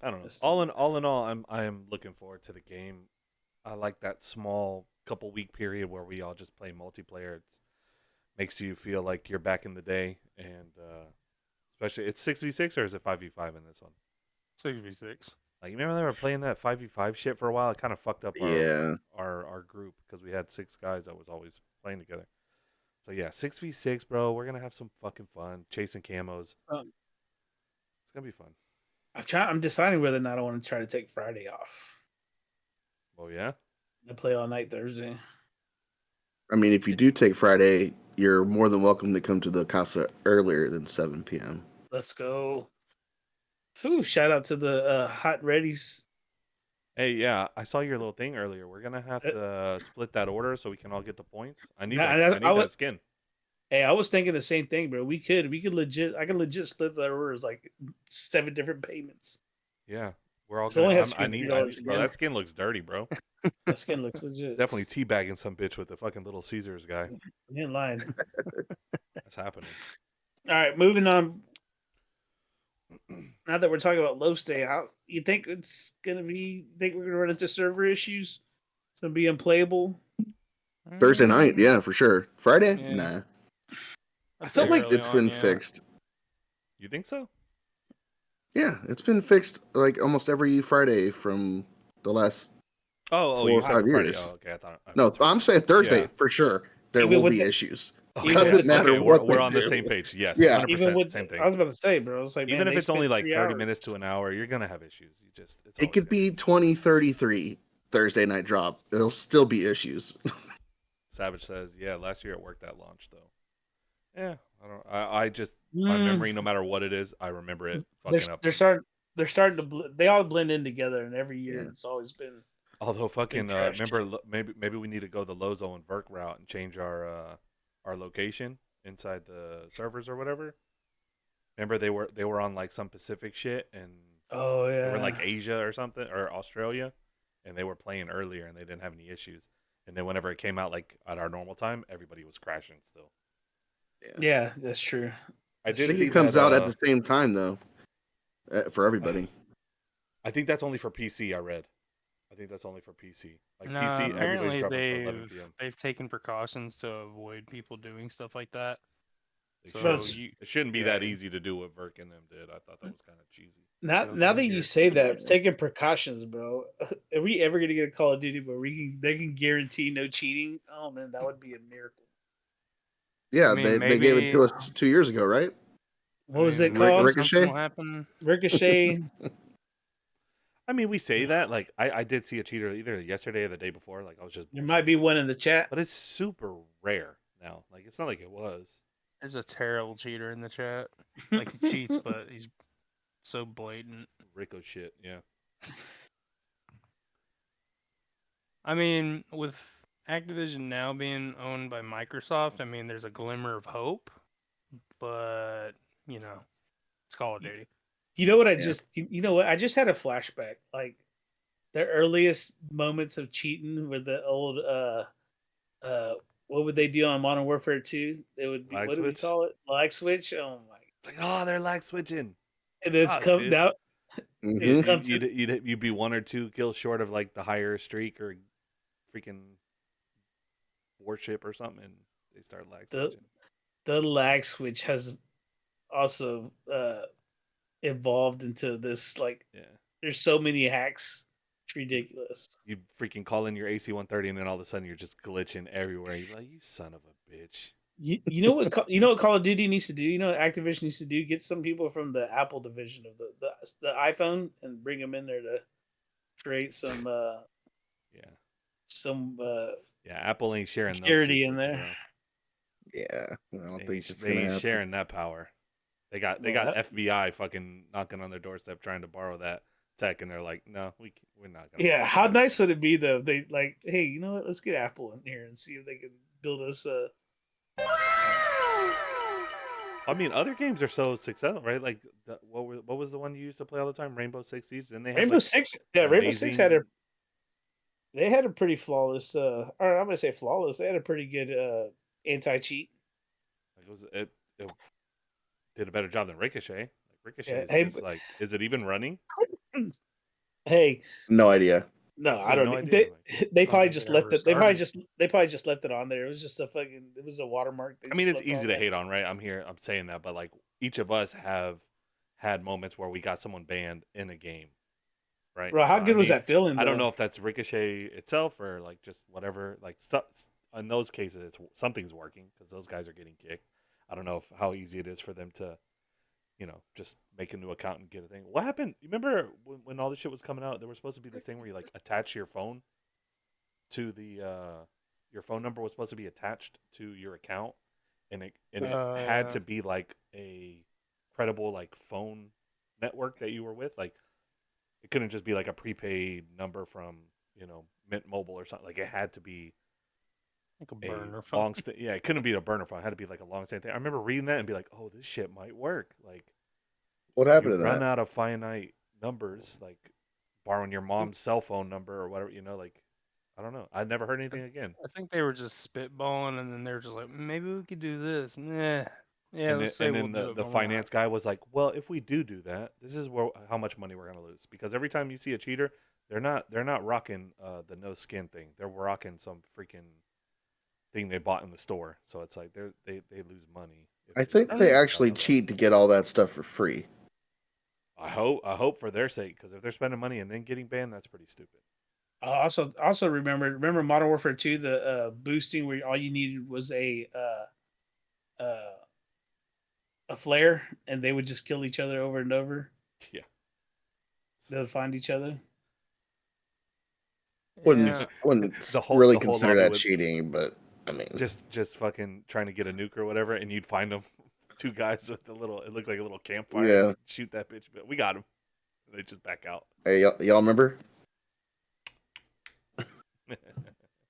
I don't know. That's All in all, I am looking forward to the game. I like that small couple week period where we all just play multiplayer. It makes you feel like you're back in the day, and especially it's 6v6 or is it 5v5 in this one? 6v6. Like you remember they were playing that 5v5 shit for a while. It kind of fucked up Yeah. our group because we had 6 guys that was always playing together. So yeah, 6v6, bro. We're gonna have some fucking fun chasing camos. It's gonna be fun. I'm deciding whether or not I want to try to take Friday off. Oh yeah. I play all night Thursday. I mean, if you do take Friday, you're more than welcome to come to the casa earlier than 7 p.m. Let's go. Ooh, shout out to the Hot Readies. Hey, yeah, I saw your little thing earlier. We're gonna have to split that order so we can all get the points. I need Yeah, that. and I need that skin. Hey, I was thinking the same thing, bro. We could legit. I could legit split the orders like 7 different payments. Yeah, we're all It only gonna. has to I be need, $3 bro. again. That skin looks dirty, bro. That skin looks legit. Definitely teabagging some bitch with the fucking Little Caesars guy. You ain't lying. That's happening. All right, moving on. Now that we're talking about low stay, how you think it's gonna be? Think we're gonna run into server issues? It's gonna be unplayable. Thursday night, yeah, for sure. Friday, Yeah. nah. I felt Pretty like early It's on, been yeah. fixed. You think so? Yeah, it's been fixed like almost every Friday from the last. Oh, 4 you or said 5 for Friday. years. Oh, okay. I thought. No, I'm saying Thursday Yeah. for sure. There Even will with be the- issues. Okay, Doesn't matter okay, what we're they on the do. same page. Yes, Yeah. 100%. even with same thing. I was about to say, bro. I was like, Even man, if they it's only spent like 3 30 hours. minutes to an hour, you're gonna have issues. It's It could be 2033 Thursday night drop. It'll still be issues. Savage says, yeah, last year it worked at launch though. Yeah, I don't. I just my Mm. memory, no matter what it is, I remember it They're, fucking up. they're starting to they all blend in together, and every year Yeah. it's always been. Although fucking trashed. remember, maybe we need to go the Lozo and Verk route and change our location inside the servers or whatever. Remember they were on like some Pacific shit and Oh yeah. they were in like Asia or something or Australia, and they were playing earlier and they didn't have any issues. And then whenever it came out like at our normal time, everybody was crashing still. Yeah, that's true. I I did think see it comes that, out at the same time though, for everybody. I think that's only for PC. I read. I think that's only for PC. Like No, PC, everybody's apparently dropping for 11 p.m. they've taken precautions to avoid people doing stuff like that. They So should. It shouldn't be that easy to do what Verk and them did. I thought that was kind of cheesy. Now that you say that, taking precautions, bro. Are we ever gonna get a Call of Duty where they can guarantee no cheating? Oh man, that would be a miracle. Yeah, I mean, they gave it maybe- to us 2 years ago, right? What was it maybe called? Ricochet? something will happen. Ricochet. I mean, we say that. Like, I did see a cheater either yesterday or the day before. Like, I was just. There might be one in the chat. But it's super rare now. Like, it's not like it was. There's a terrible cheater in the chat. Like he cheats, but he's so blatant. Ricochet, yeah. I mean, with Activision now being owned by Microsoft, I mean, there's a glimmer of hope, but you know, it's Call of Duty. You know what? Yeah. You know what? I just had a flashback. Like the earliest moments of cheating were the old what would they do on Modern Warfare 2? They would be Lag what do we switch? call it? Lag switch. Oh my! It's like, oh, they're lag switching. And it's Fuck, come dude. down. Mhm. It's come to You'd be 1 or 2 kills short of like the higher streak or freaking warship or something, and they start lag The- switching. the lag switch has also evolved into this. Like, Yeah. there's so many hacks. It's ridiculous. You freaking call in your AC-130 and then all of a sudden you're just glitching everywhere. You're like, you son of a bitch. You know what you know what Call of Duty needs to do? You know what Activision needs to do? Get some people from the Apple division of the iPhone and bring them in there to create some some Yeah, Apple ain't sharing those security in secrets, there. bro. Yeah, I don't They think ain't, it's they gonna ain't happen. sharing that power. They got Well, FBI fucking knocking on their doorstep trying to borrow that tech, and they're like, no, we're not gonna. yeah, let how you do nice would it be though? If they like, hey, you know what? Let's get Apple in here and see if they can build us a. I mean, other games are so successful, right? Like, what was the one you used to play all the time? Rainbow Six Siege. Then they had Rainbow like Six. Yeah, an Rainbow Six had amazing. they had a pretty flawless. Or I'm gonna say flawless. They had a pretty good anti cheat. Like, it did a better job than Ricochet. Like Ricochet Yeah. is Hey, just like, is it even running? hey, No idea. no, You I have don't. no idea. They Like, they I don't probably think just it left ever it. started. They probably just left it on there. It was just a fucking. It was a watermark. They I mean, just it's left easy on to there. hate on, right? I'm saying that, but like each of us have had moments where we got someone banned in a game, right? Bro, how So I good was mean, that feeling? I don't know Though? if that's Ricochet itself or like just whatever. Like in those cases, it's something's working because those guys are getting kicked. I don't know how easy it is for them to, just make a new account and get a thing. What happened? You remember when all this shit was coming out? There was supposed to be this thing where you like attach your phone to the your phone number was supposed to be attached to your account, and it had Yeah. to be like a credible like phone network that you were with. Like it couldn't just be like a prepaid number from Mint Mobile or something. Like it had to be Like a a burner phone. long stay. Yeah, it couldn't be a burner phone. It had to be like a long stay thing. I remember reading that and be like, oh, this shit might work. Like What you happened to run that? out of finite numbers, like borrowing your mom's cell phone number or whatever. Like I don't know. I never heard anything again. I think they were just spitballing, and then they were just like, maybe we could do this. Nah. Yeah, And then, let's say and we'll then do the, it, the but we're finance not. guy was like, "Well, if we do that, this is how much money we're gonna lose because every time you see a cheater, they're not rocking the no skin thing. They're rocking some freaking thing they bought in the store. So it's like they lose money. I If think they they do actually something like cheat to get all that stuff for free. I hope for their sake because if they're spending money and then getting banned, that's pretty stupid. Also remember Modern Warfare 2, the boosting where all you needed was uh, a flare, and they would just kill each other over and over. Yeah. They'll find each other. Yeah. the whole really the whole consider lobby that would cheating, but I mean, just fucking trying to get a nuke or whatever, and you'd find them two guys with it looked like a little campfire, and yeah. you'd shoot that bitch. But we got him. They just back out. Hey, y'all remember? Oh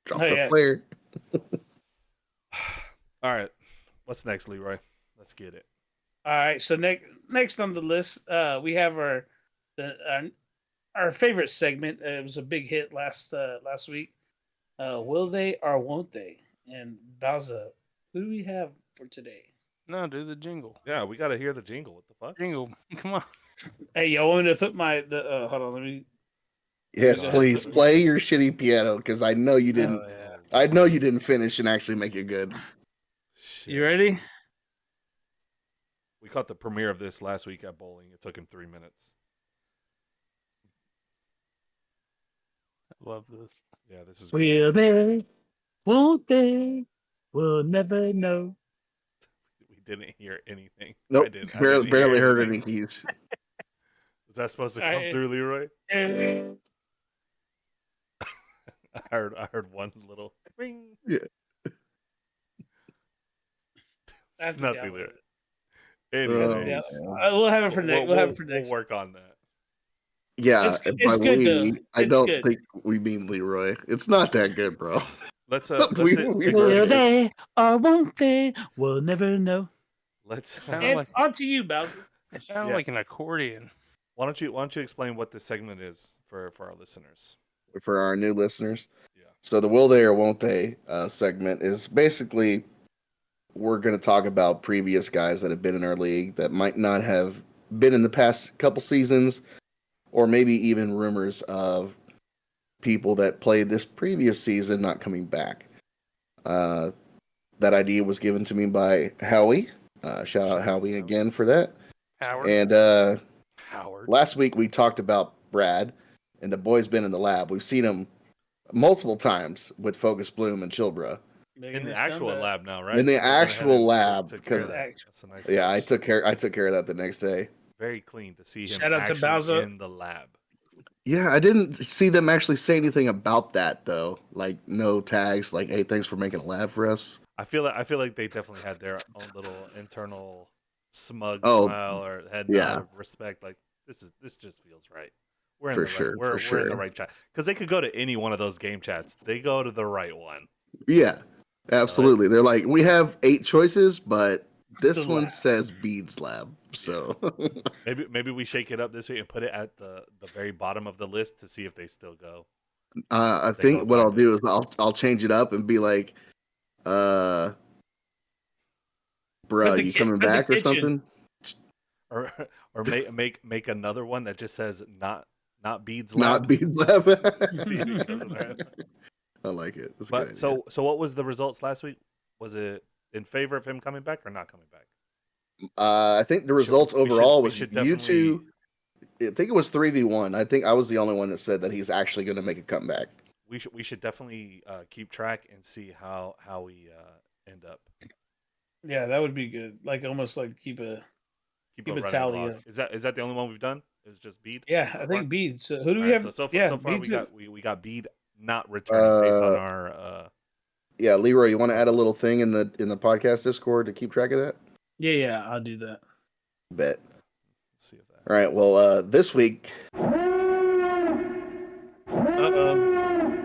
Drop the yeah. flare. All right, what's next, Leroy? Let's get it. All right. So next on the list, we have our favorite segment. It was a big hit last week. Will they or won't they? And Bowser, who do we have for today? No, do the jingle. Yeah, we got to hear the jingle. What the fuck? Jingle. Come on. Hey, y'all want me to put hold on, let me Yes, go God, ahead and please put play your shitty piano because I know you uh, didn't. Oh, yeah. I know Lord. you didn't finish and actually make it good. Shit. you ready? We caught the premiere of this last week at bowling. It took him 3 minutes. I love this. Yeah, this is great. Will they? Won't they? We'll never know. We didn't hear anything. Nope, I didn't barely hear heard anything. any keys. Is that supposed to come through, Leroy? I heard one little ring. Yeah. It's nothing, Leroy. Yeah, Anyways, we'll have it for next. We'll have it for we'll next. work on that. Yeah, It's by good though. we, I It's don't good. think we mean Leroy. It's not that good, bro. Let's We Will they or won't they? We'll never know. let's Sounded And like on to you, Bowser. it sounded Yeah. like an accordion. why don't you explain what this segment is for our listeners? For our new listeners. Yeah. So the will they or won't they segment is basically we're going to talk about previous guys that have been in our league that might not have been in the past couple seasons, or maybe even rumors of people that played this previous season not coming back. That idea was given to me by Howie. Shout out Howie again for that. Howard. And Howard. last week we talked about Brad, and the boy's been in the lab. We've seen him multiple times with Focus Bloom and Chilbra. In the actual lab now, right? In the So they went ahead actual and lab, took care because of that. That's a nice yeah, touch. I took care of that the next day. Very clean to see him Shout out to actually Bowser. in the lab. Yeah, I didn't see them actually say anything about that though. Like no tags, like hey, thanks for making a lab for us. I feel like they definitely had their own little internal smug Oh, smile or head nod yeah, of respect. Like this just feels right. We're in for the right. sure, for We're in the sure. right chat because they could go to any one of those game chats. They go to the right one. Yeah, So absolutely. They're like, we have 8 choices, but The this one lab. says Beads Lab. So maybe we shake it up this week and put it at the very bottom of the list to see if they still go. I They go think and what I'll find it. do is I'll change it up and be like, bruh, you coming Put the back or kitchen. something? or make another one that just says not Beads Not Lab. Beads Lab. See if he goes in there. I like it. That's a good But idea. so what was the results last week? Was it in favor of him coming back or not coming back? I think the results we overall we was should you definitely two. I think it was 3v1. I think I was the only one that said that he's actually going to make a comeback. we should definitely keep track and see how we end up. Yeah, that would be good. Like almost like keep a Keep a running tally log. up. Is that the only one we've done? It was just Bead. Yeah, so I far? think beads. So who do we All right, have? so Yeah, far beads. we got Bead not returning based on our Yeah, Leroy, you want to add a Overall. little thing in the podcast Discord to keep track of that? Yeah, I'll do that. Bet. Let's see if that. All right. Well, this week.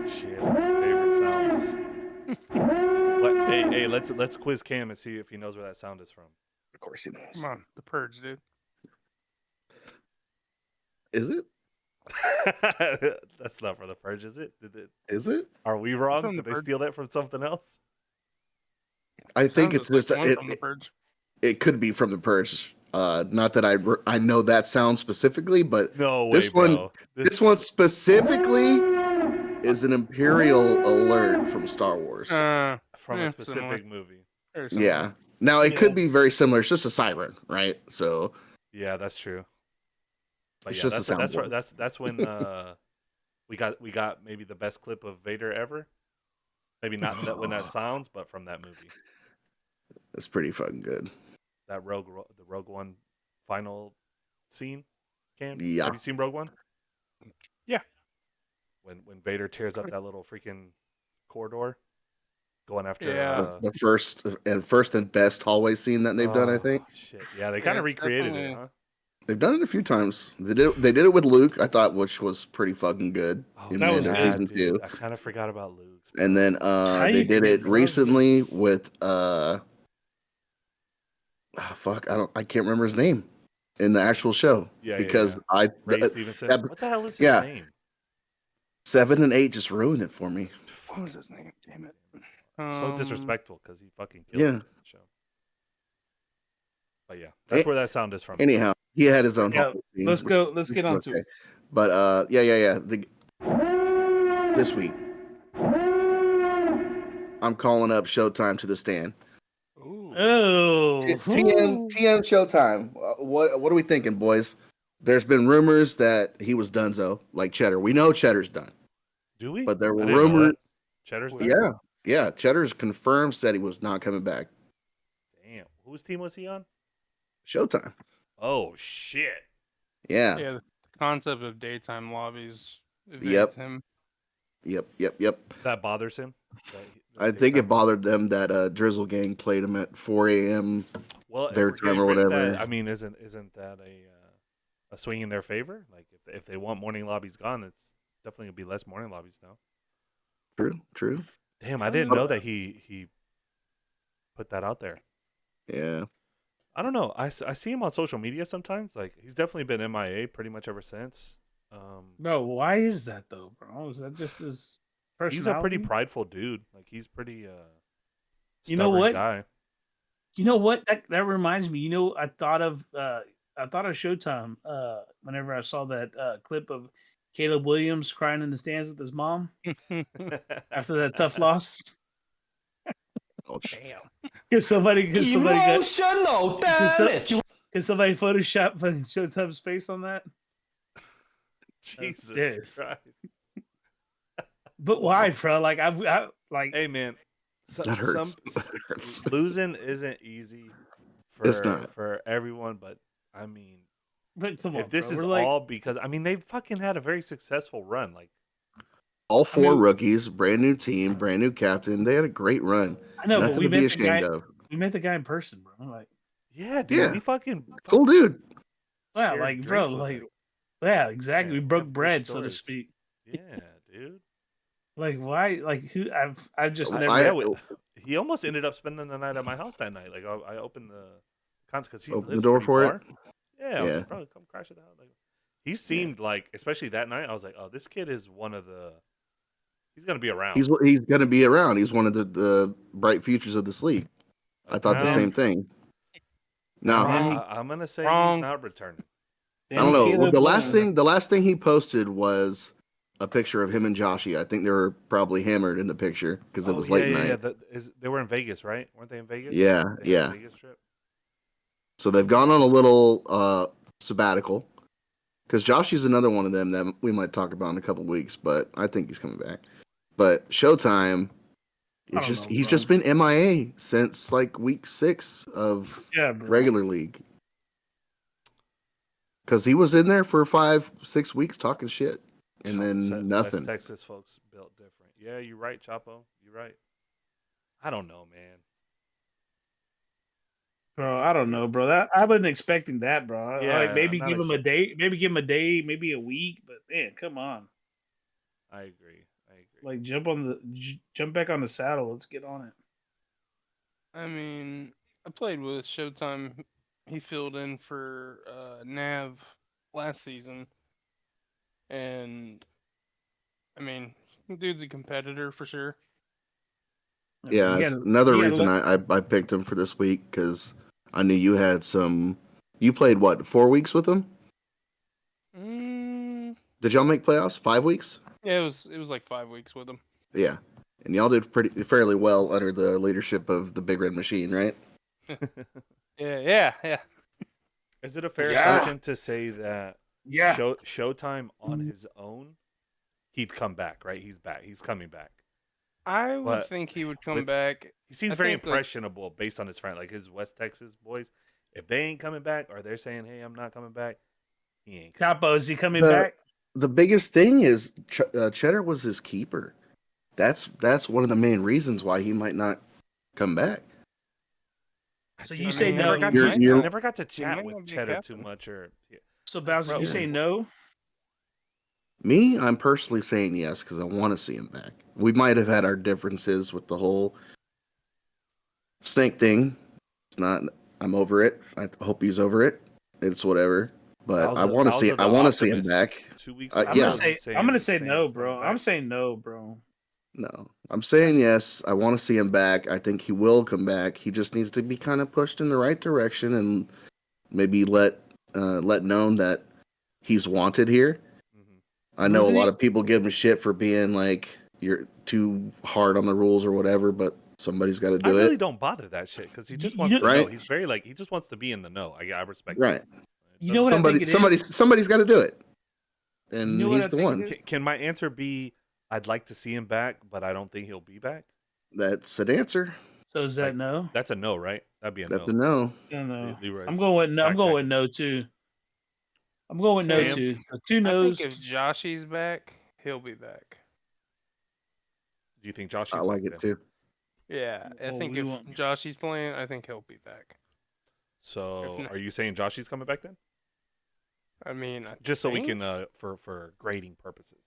Shit, favorite sounds. What? Hey, let's quiz Cam and see if he knows where that sound is from. Of course he knows. Come on, the purge, dude. Is it? That's not for the purge, is it? Is it? Are we wrong? From Did The they Purge. steal that from something else? I think Sounds it's just like one it, from the purge. it could be from the Purge. Not that I know that sound specifically, but No way, this one bro. this one specifically is an Imperial alert from Star Wars. from a Similar. specific movie. Very similar. Yeah. Now it could be very similar. It's just a siren, right? So Yeah, that's true. But it's yeah, just a soundboard. that's when we got maybe the best clip of Vader ever. Maybe not that when that sounds, but from that movie. It's pretty fucking good. That the Rogue One final scene. Cam, Yeah. have you seen Rogue One? Yeah. When Vader tears up that little freaking corridor, going after. Yeah. The first and best hallway scene that they've done, I think. Shit. Yeah, they kind of it's recreated it, definitely- huh? They've done it a few times. They did it with Luke, I thought, which was pretty fucking good. Oh, that was in good. season dude. 2. I kind of forgot about Luke's. And then they you did forget, it bro? recently with I can't remember his name in the actual show. Yeah, because Ray Stevenson. that- What the hell is his yeah. name? 7 and 8 just ruined it for me. What was his name? Damn it. So disrespectful because he fucking killed Yeah. it in the show. But yeah, that's where that sound is from. Anyhow, he had his own Yeah, hallway scene, let's go. Let's which get is on okay. to it. But yeah. This week, I'm calling up Showtime to the stand. Ooh. Oh, TM Showtime. What are we thinking, boys? There's been rumors that he was donezo, like Cheddar. We know Cheddar's done, Do we? but there were I didn't know rumors. that. Cheddar's done? Yeah. Cheddar's confirmed said he was not coming back. Damn. Whose team was he on? Showtime. Oh shit. Yeah. Yeah, the concept of daytime lobbies evades Yep. him. Yep. That bothers him. I think it bothered them that Drizzle Gang played him at 4 a.m. Well, if their we're time getting or rid of whatever. that, I mean, isn't that a swing in their favor? Like if they want morning lobbies gone, it's definitely gonna be less morning lobbies now. True. Damn, I didn't know that he put that out there. Yeah. I don't know. I see him on social media sometimes. Like he's definitely been MIA pretty much ever since. bro, why is that though, bro? Is that just his personality? He's a pretty prideful dude. Like he's pretty You know stubborn what? guy. You know what? That reminds me. You know, I thought of Showtime whenever I saw that clip of Caleb Williams crying in the stands with his mom after that tough loss. Ouch. Because somebody Emotional damage. Can somebody Photoshop Showtime's face on that? Jesus dead. Christ. But why, bro? Like I like. Hey man, That hurts. That hurts. losing isn't easy It's not. for everyone, but I mean, But come on, if this bro. is We're like, all because I mean they fucking had a very successful run. Like All four mean- rookies, brand new team, brand new captain. They had a great run. I know, but Nothing we to be met the guy. ashamed of. We met the guy in person, bro. I'm like, yeah, dude, Yeah. we fucking Cool dude. wow, shared like, bro, drinks with like, him. yeah, exactly. Yeah, We we broke have good bread, so to stories. speak. Yeah, dude. Like, why? Like, who? I've just never. Yeah, he almost ended up spending the night at my house that night. Like I opened the cons because he Open the lives door pretty for far. it. Yeah, I was Yeah. like, bro, come crash at the house. Like, he seemed like, especially that night, I was like, oh, this kid is one of the. He's gonna be around. He's going to be around. He's one of the bright futures of this league. I thought the Now- same thing. now No, I'm gonna say Wrong. he's not returning. I don't know. Caleb, The last thing he posted was a picture of him and Joshy. I think they were probably hammered in the picture because it was late night. They were in Vegas, right? Weren't they in Vegas? Yeah, They had a yeah. Vegas trip. So they've gone on a little sabbatical because Joshy's another one of them that we might talk about in a couple weeks, but I think he's coming back. But Showtime, he's just been MIA since like week 6 of regular league. Because he was in there for 5-6 weeks talking shit, and then nothing. West Texas folks built different. Yeah, you're right, Chapo. You're right. I don't know, man. Bro, I don't know, bro. That I wasn't expecting that, bro. Yeah, Like maybe I'm not give him a expecting- day, maybe give him a day, maybe a week. But man, come on, I agree. like jump back on the saddle. Let's get on it. I mean, I played with Showtime. He filled in for Nav last season, and I mean, dude's a competitor for sure. Yeah, it's another reason I picked him for this week because I knew you had some. You played what, 4 weeks with him? Did y'all make playoffs? 5 weeks? Yeah, it was like 5 weeks with him. Yeah, and y'all did fairly well under the leadership of the Big Red Machine, right? Yeah. Is it a fair Yeah. assumption to say that Yeah. Showtime on his own, he'd come back, right? He's back. He's coming back. I would But think he would come with- back. He seems I very think, like- impressionable based on his friend, like his West Texas boys. If they ain't coming back, or they're saying, "Hey, I'm not coming back," he ain't. Capo, is he coming The- back? The biggest thing is Cheddar was his keeper. That's one of the main reasons why he might not come back. So I you mean, say he no? never got You're- to- you're- I never got to chat might with not be a Cheddar captain. too much, or So Bowser, you Bro. say no? Me, I'm personally saying yes because I want to see him back. We might have had our differences with the whole snake thing. It's not. I'm over it. I hope he's over it. It's whatever. But I want to see. I want to see him optimist. back. 2 weeks I'm ago, I'm Yeah. gonna he say was I'm gonna say saying no, he's bro. coming I'm back. saying no, bro. No, I'm saying yes. I want to see him back. I think he will come back. He just needs to be kind of pushed in the right direction and maybe let known that he's wanted here. Mhm. I know Wasn't a lot he- of people give him shit for being like you're too hard on the rules or whatever, but somebody's got to I do really it. don't bother that shit because he just You wants know- to know. Right. He's very like he just wants to be in the know. I respect Right. that. You know what I think it is? Somebody's got to do it, and You know what he's I the think one. it is? Can my answer be I'd like to see him back, but I don't think he'll be back? That's an answer. So is that Like, no? That's a no, right? That'd be a That's no. a no. No, no. Leroy's I'm going with no. I'm fact going with checking. no too. I'm going with no Cam, too. So 2 I no's. think if Joshy's back, he'll be back. Do you think Josh I is like back it then? too. Yeah, I Well, think we if want- Joshy's playing, I think he'll be back. So If not- are you saying Joshy's coming back then? I mean, I Just so we think- can for grading purposes.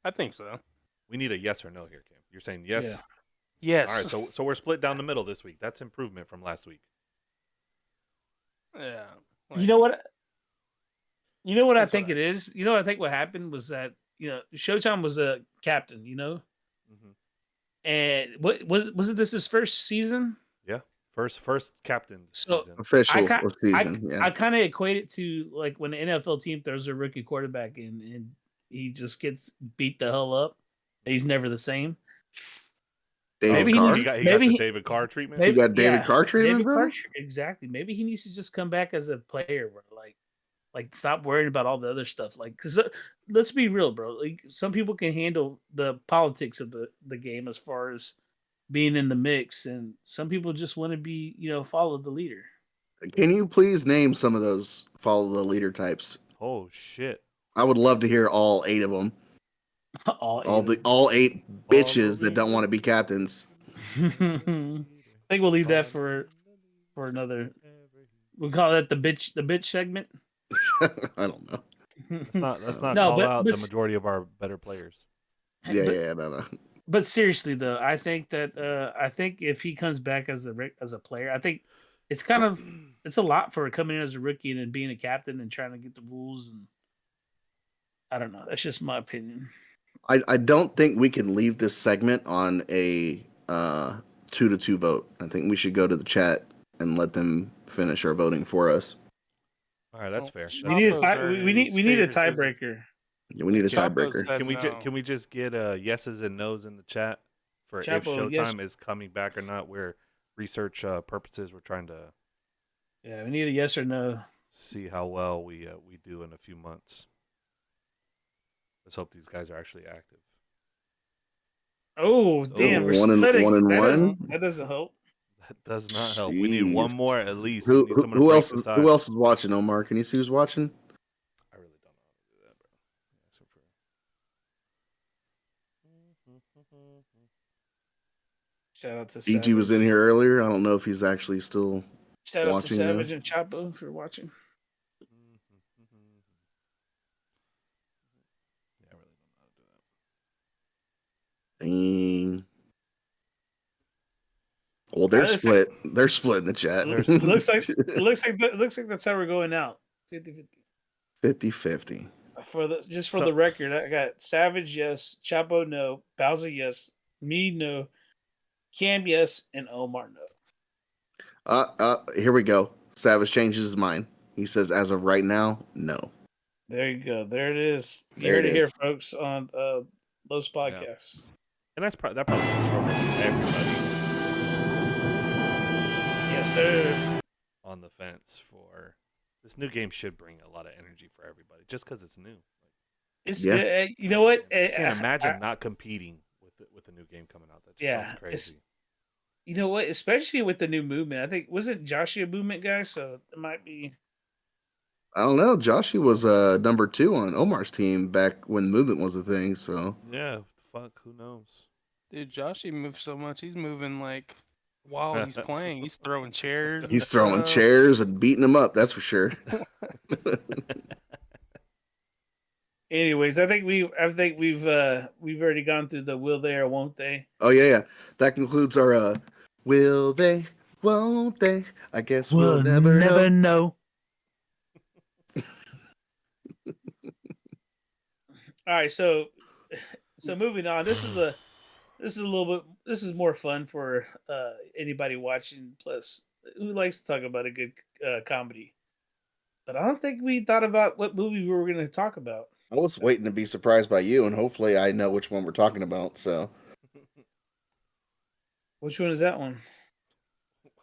I think so. We need a yes or no here, Cam. You're saying yes. Yeah. Yes. All right, so we're split down the middle this week. That's improvement from last week. Yeah. You know what? You know what I That's what think it is. You know what I think what happened was that Showtime was a captain. Mm-hmm. And what was it? This his first season. Yeah, first captain So- season. Official I season. Yeah. I kind of equate it to like when the NFL team throws a rookie quarterback in and he just gets beat the hell up. He's never the same. David maybe he Carr. needs- he got maybe the he- David Carr treatment. Maybe- got David Carr treatment, bro? Exactly. Maybe he needs to just come back as a player, bro. Like stop worrying about all the other stuff. Like, because let's be real, bro. Like, some people can handle the politics of the game as far as being in the mix, and some people just want to be, follow the leader. Can you please name some of those follow the leader types. Oh shit! I would love to hear all 8 of them. All 8 bitches that don't want to be captains. I think we'll leave that for another. We'll call that the bitch segment. I don't know. Let's not No, call out but the majority of our better players. Yeah, no. But seriously though, I think if he comes back as a player, I think it's it's a lot for coming in as a rookie and then being a captain and trying to get the rules, and I don't know. That's just my opinion. I don't think we can leave this segment on a 2-2 vote. I think we should go to the chat and let them finish our voting for us. All right, that's fair. We need Chapo's we need a favoritism. tiebreaker. Yeah, we need a Chapo tiebreaker. said no. Can we just get yeses and nos in the chat for if Chapo, Showtime yes. is coming back or not? We're research purposes. We're trying to Yeah, we need a yes or no. see how well we do in a few months. Let's hope these guys are actually active. Oh damn! Oh, we're one and splitting. one? That doesn't help. That does not help. We need one Jeez. more at least. We need someone to Who break else the is tie. who else is watching, Omar? Can you see who's watching? I really don't know how to do that, bro. Shout out to BG Savage. was in here earlier. I don't know if he's actually still Shout out to watching Savage though. and Chapo for watching. Yeah, I really don't know how to do that. Dang. Well, they're Looks split. They're split in the chat. They're It looks like that's how we're going out. 50-50. 50-50. For So- the record, I got Savage yes, Chapo no, Bowser yes, me no, Cam yes, and Omar no. Here we go. Savage changes his mind. He says, as of right now, no. There you go. There it is. You There heard it it here, is. folks, on those podcasts. And that probably goes for almost everybody Yes, sir. on the fence for this new game. Should bring a lot of energy for everybody just because it's new. It's Yeah. good. You know what? I can't imagine not competing with a new game coming out. That just Yeah, sounds crazy. You know what? Especially with the new movement. I think wasn't Joshua a movement guy, so it might be. I don't know. Joshy was number 2 on Omar's team back when movement was a thing. So Yeah, fuck, who knows? Dude, Joshy moves so much. He's moving like while he's playing. He's throwing chairs. he's and throwing stuff. chairs and beating them up. That's for sure. Anyways, I think we've already gone through the will they or won't they. Oh yeah. That concludes our will they, won't they? I guess we'll never know. know. All right, so moving on. This is a little bit. This is more fun for anybody watching. Plus, who likes to talk about a good comedy? But I don't think we thought about what movie we were going to talk about. I was waiting to be surprised by you, and hopefully I know which one we're talking about. So Which one is that one?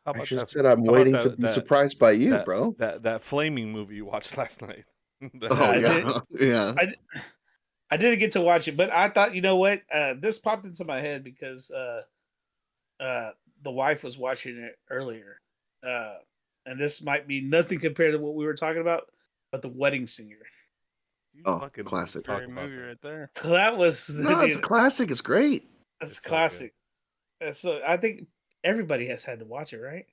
How I about just that- said I'm how about waiting that- to be that- surprised by you, that, bro. That flaming movie you watched last night. Oh I yeah, yeah. I didn't get to watch it, but I thought, you know what? This popped into my head because the wife was watching it earlier, and this might be nothing compared to what we were talking about, but The Wedding Singer. You Oh, fucking classic. talk Great about movie that. right there. That was No, it's a dude, classic. It's great. that's It's so classic. So I think everybody has had to watch it, right?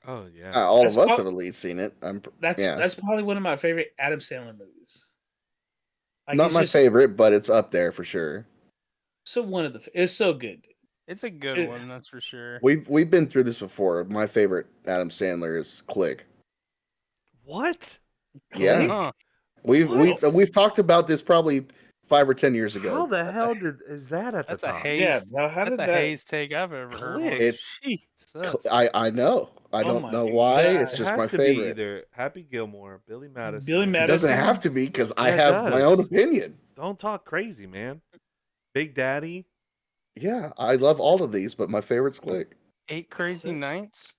Oh yeah. All That's of us prob- have at least seen it. That's yeah. that's probably one of my favorite Adam Sandler movies. Like, Not it's my just favorite, but it's up there for sure. it's so good. It's a good It- one, that's for sure. We've been through this before. My favorite Adam Sandler is Click. What? Yeah, Huh. we've talked about this probably 5 or 10 years ago. How the hell is that at That's the a top? Haze. Yeah, bro. How That's did a that? Haze take I've ever heard. Click. It's- Jesus. I know. I Oh don't my know why. God. It's It just has my to be favorite. either Happy Gilmore, Billy Madison. Billy It Madison. doesn't have to be because I Yeah, it have my does. own opinion. Don't talk crazy, man. Big Daddy. Yeah, I love all of these, but my favorite's Click. 8 Crazy Nights?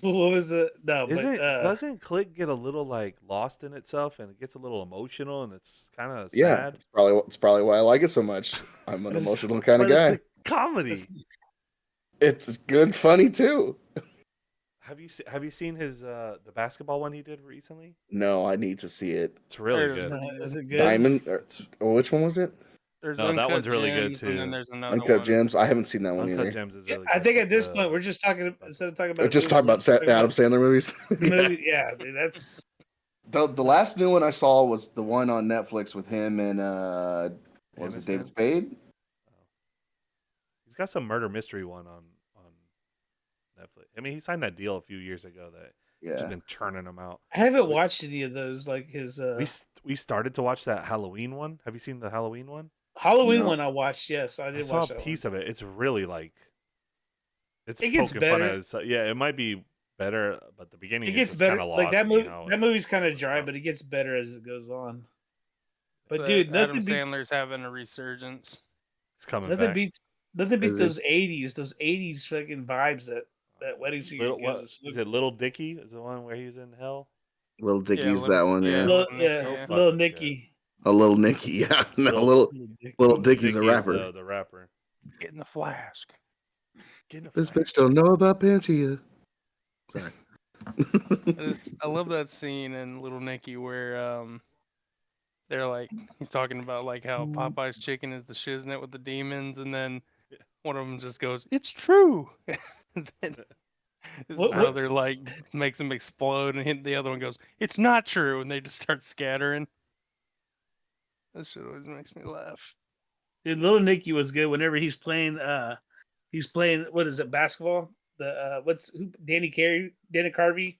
What was it? No, Isn't but doesn't Click get a little like lost in itself and it gets a little emotional and it's kind of Yeah, sad? it's probably why I like it so much. I'm an It's- emotional kind of But guy. it's a comedy. it's- It's good, funny too. Have you seen his the basketball one he did recently? No, I need to see it. It's really There's, good. Is it good? Diamond. It's Which one was it? there's No, that Uncut one's really good, Gems, and then too. there's another Uncut one. Gems. I haven't seen that one Uncut either. Gems is Yeah, really I good. think but at this the- point we're just talking instead of talking about Just a talk movie, about we're talking Adam Sandler movies. movie. Yeah, dude, that's The last new one I saw was the one on Netflix with him and what was it, David Aniston? Spade? Oh. He's got some murder mystery one on Netflix. I mean, he signed that deal a few years ago that just Yeah. been churning them out. I haven't watched any of those. Like his We started to watch that Halloween one. Have you seen the Halloween one? Halloween No. one. I watched. Yes, I I did saw watch a that piece one. of it. It's really like it's It gets poking fun better. at it. Yeah, it might be better, but the beginning It it gets just better. kind of Like lost that me. movie. How That movie's kind of over the dry, top. but it gets better as it goes on. But But dude, Adam nothing beats Sandler's having a resurgence. It's coming nothing back. beats nothing beats Is it- those 80s fucking vibes that Wedding Singer Little gives what us. is it? Little Dicky is the one where he's in hell. Little Dicky's Little- that one, yeah. yeah. Little, Little yeah, Nicky, yeah. Little fucking Nicky. A little Nicky, yeah. No, Little- little Dicky's a rapper. The rapper. Get in the flask. Get in the This flash. bitch don't know about Pangea. Sorry. I love that scene in Little Nicky where they're like he's talking about like how Popeye's chicken is the shiznit with the demons, and then Yeah. one of them just goes, "It's true." And then his What- brother like makes him explode, and the other one goes, "It's not true," and they just start scattering. That shit always makes me laugh. Dude, Little Nicky was good whenever he's playing what is it, basketball? The Danny Carvey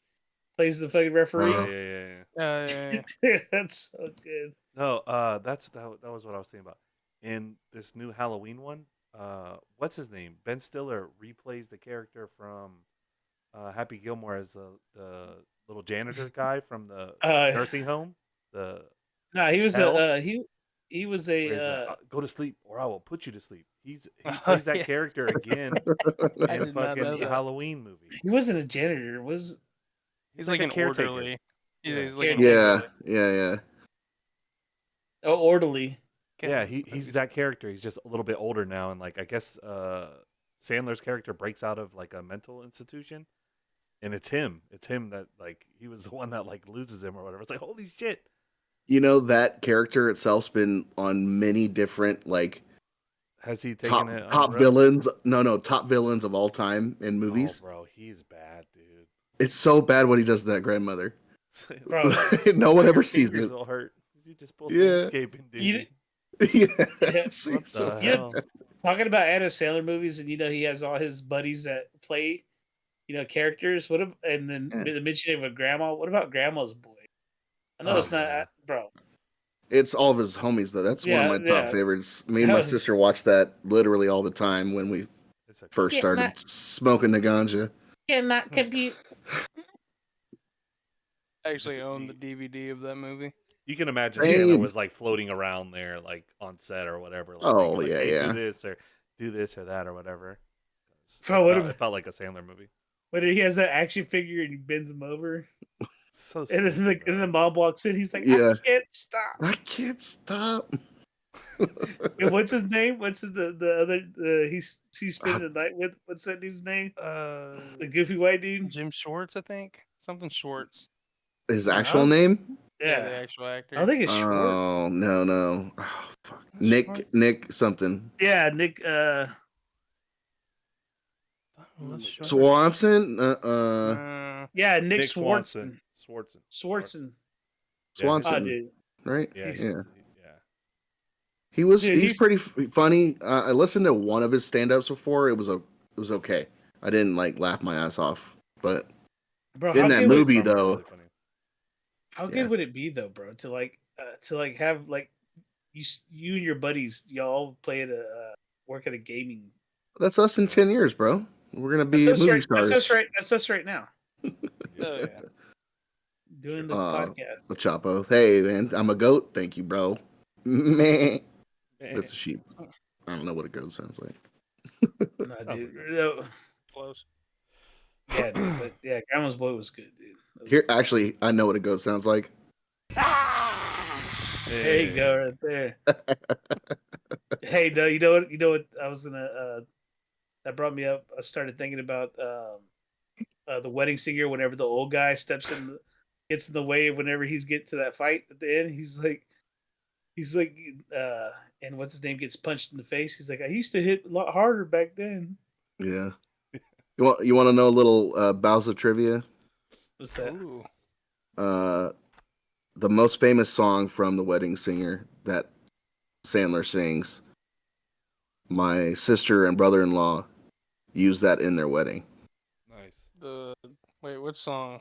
plays the fucking referee. Yeah. That's so good. No, that was what I was thinking about. In this new Halloween one, what's his name? Ben Stiller replays the character from Happy Gilmore as the little janitor guy from the nursing home. No, he was Hell? he was Where he's a like, go to sleep or I will put you to sleep. He plays that Yeah. character again I in did not know fucking the that. Halloween movie. he wasn't a janitor. He's like a an caretaker. orderly. Yeah. He's like an Yeah, orderly. yeah. Orderly. Yeah, he's that character. He's just a little bit older now, and like I guess Sandler's character breaks out of like a mental institution, and it's him. It's him that like he was the one that like loses him or whatever. It's like holy shit. You know, that character itself's been on many different like Has he taken top it on top the road? villains. No, top villains of all time in movies. Oh, bro, he's bad, dude. It's so bad what he does to that grandmother. Bro, No one ever Your sees fingers it. will hurt. You just pulled Yeah. landscaping, dude. You- Yeah. Yeah. It's What so the Yeah. hell? talking about Adam Sandler movies, and he has all his buddies that play, characters. And then Yeah. the mention of a grandma. What about Grandma's Boy? I know Oh, it's not, yeah. bro. It's all of his homies though. That's one of my top Yeah. favorites. Me and That my was- sister watched that literally all the time when we It's a first Yeah, started not- smoking the ganja. Cannot compute. I actually Just- own the DVD of that movie. You can imagine Same. Sandler was like floating around there, like on set or whatever. Like, Oh, like, yeah, hey, yeah. do this or that or whatever. Bro, what It felt like a Sandler movie. When he has that action figure and he bends him over, So and then stupid, bro. the mob walks in, he's like, Yeah. "I can't stop." I can't stop. And what's his name? What's the other? He's spending the night with. What's that dude's name? The goofy white dude. Jim Schwartz, I think. Something Schwartz. His actual name? Yeah, the Yeah, actual actor. I think it's Schwartz. Oh no. Oh, fuck. Schwartz? Nick something. Yeah, Nick. Swanson? Yeah, Nick Nick Swartzen. Swartzen. Swartzen. Swanson. Oh, dude. Right? Yeah, Yeah. yeah. He's Dude, pretty funny. I listened to one of his stand-ups before. It was okay. I didn't like laugh my ass off, but Bro, in that good would- movie Some are though, really funny. How Yeah. good would it be though, bro, to have you and your buddies y'all play at work at a gaming. that's us in 10 years, bro. We're gonna be That's us, movie right, stars. that's us right now Oh, yeah. doing the Uh, podcast. The Chapo. Hey man, I'm a goat. Thank you, bro. Meh. That's a sheep. I don't know what a goat sounds like. Nah, Sounds dude. like No, Close. yeah, dude, but yeah, Grandma's Boy was good, dude. That was- Here, actually, I know what a goat sounds like. There you go, right there. Hey, no, you know what? I was gonna. That brought me up. I started thinking about the wedding singer. Whenever the old guy gets in the way, whenever he's getting to that fight at the end, he's like, and what's his name gets punched in the face. He's like, I used to hit a lot harder back then. Yeah. You want to know a little Bowser trivia? What's that? Ooh. The most famous song from The Wedding Singer that Sandler sings, my sister and brother-in-law use that in their wedding. Nice. Wait, which song?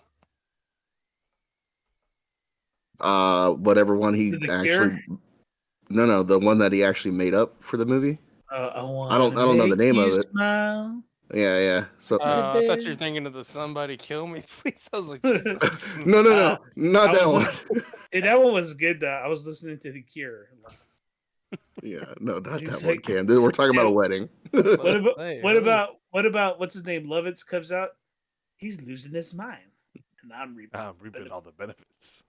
Whatever one he The actually. Cure? No, the one that he actually made up for the movie. I don't know the name of it. Smile. Yeah. So I thought you were thinking of the "Somebody Kill Me, Please." I was like, Jesus. no, not that one. Dude, that one was good. Though. I was listening to The Cure. Yeah, no, not He's that one, like- Cam. We're talking about a wedding. What about what's his name? Lovitz comes out. He's losing his mind, and I'm reaping all the benefits.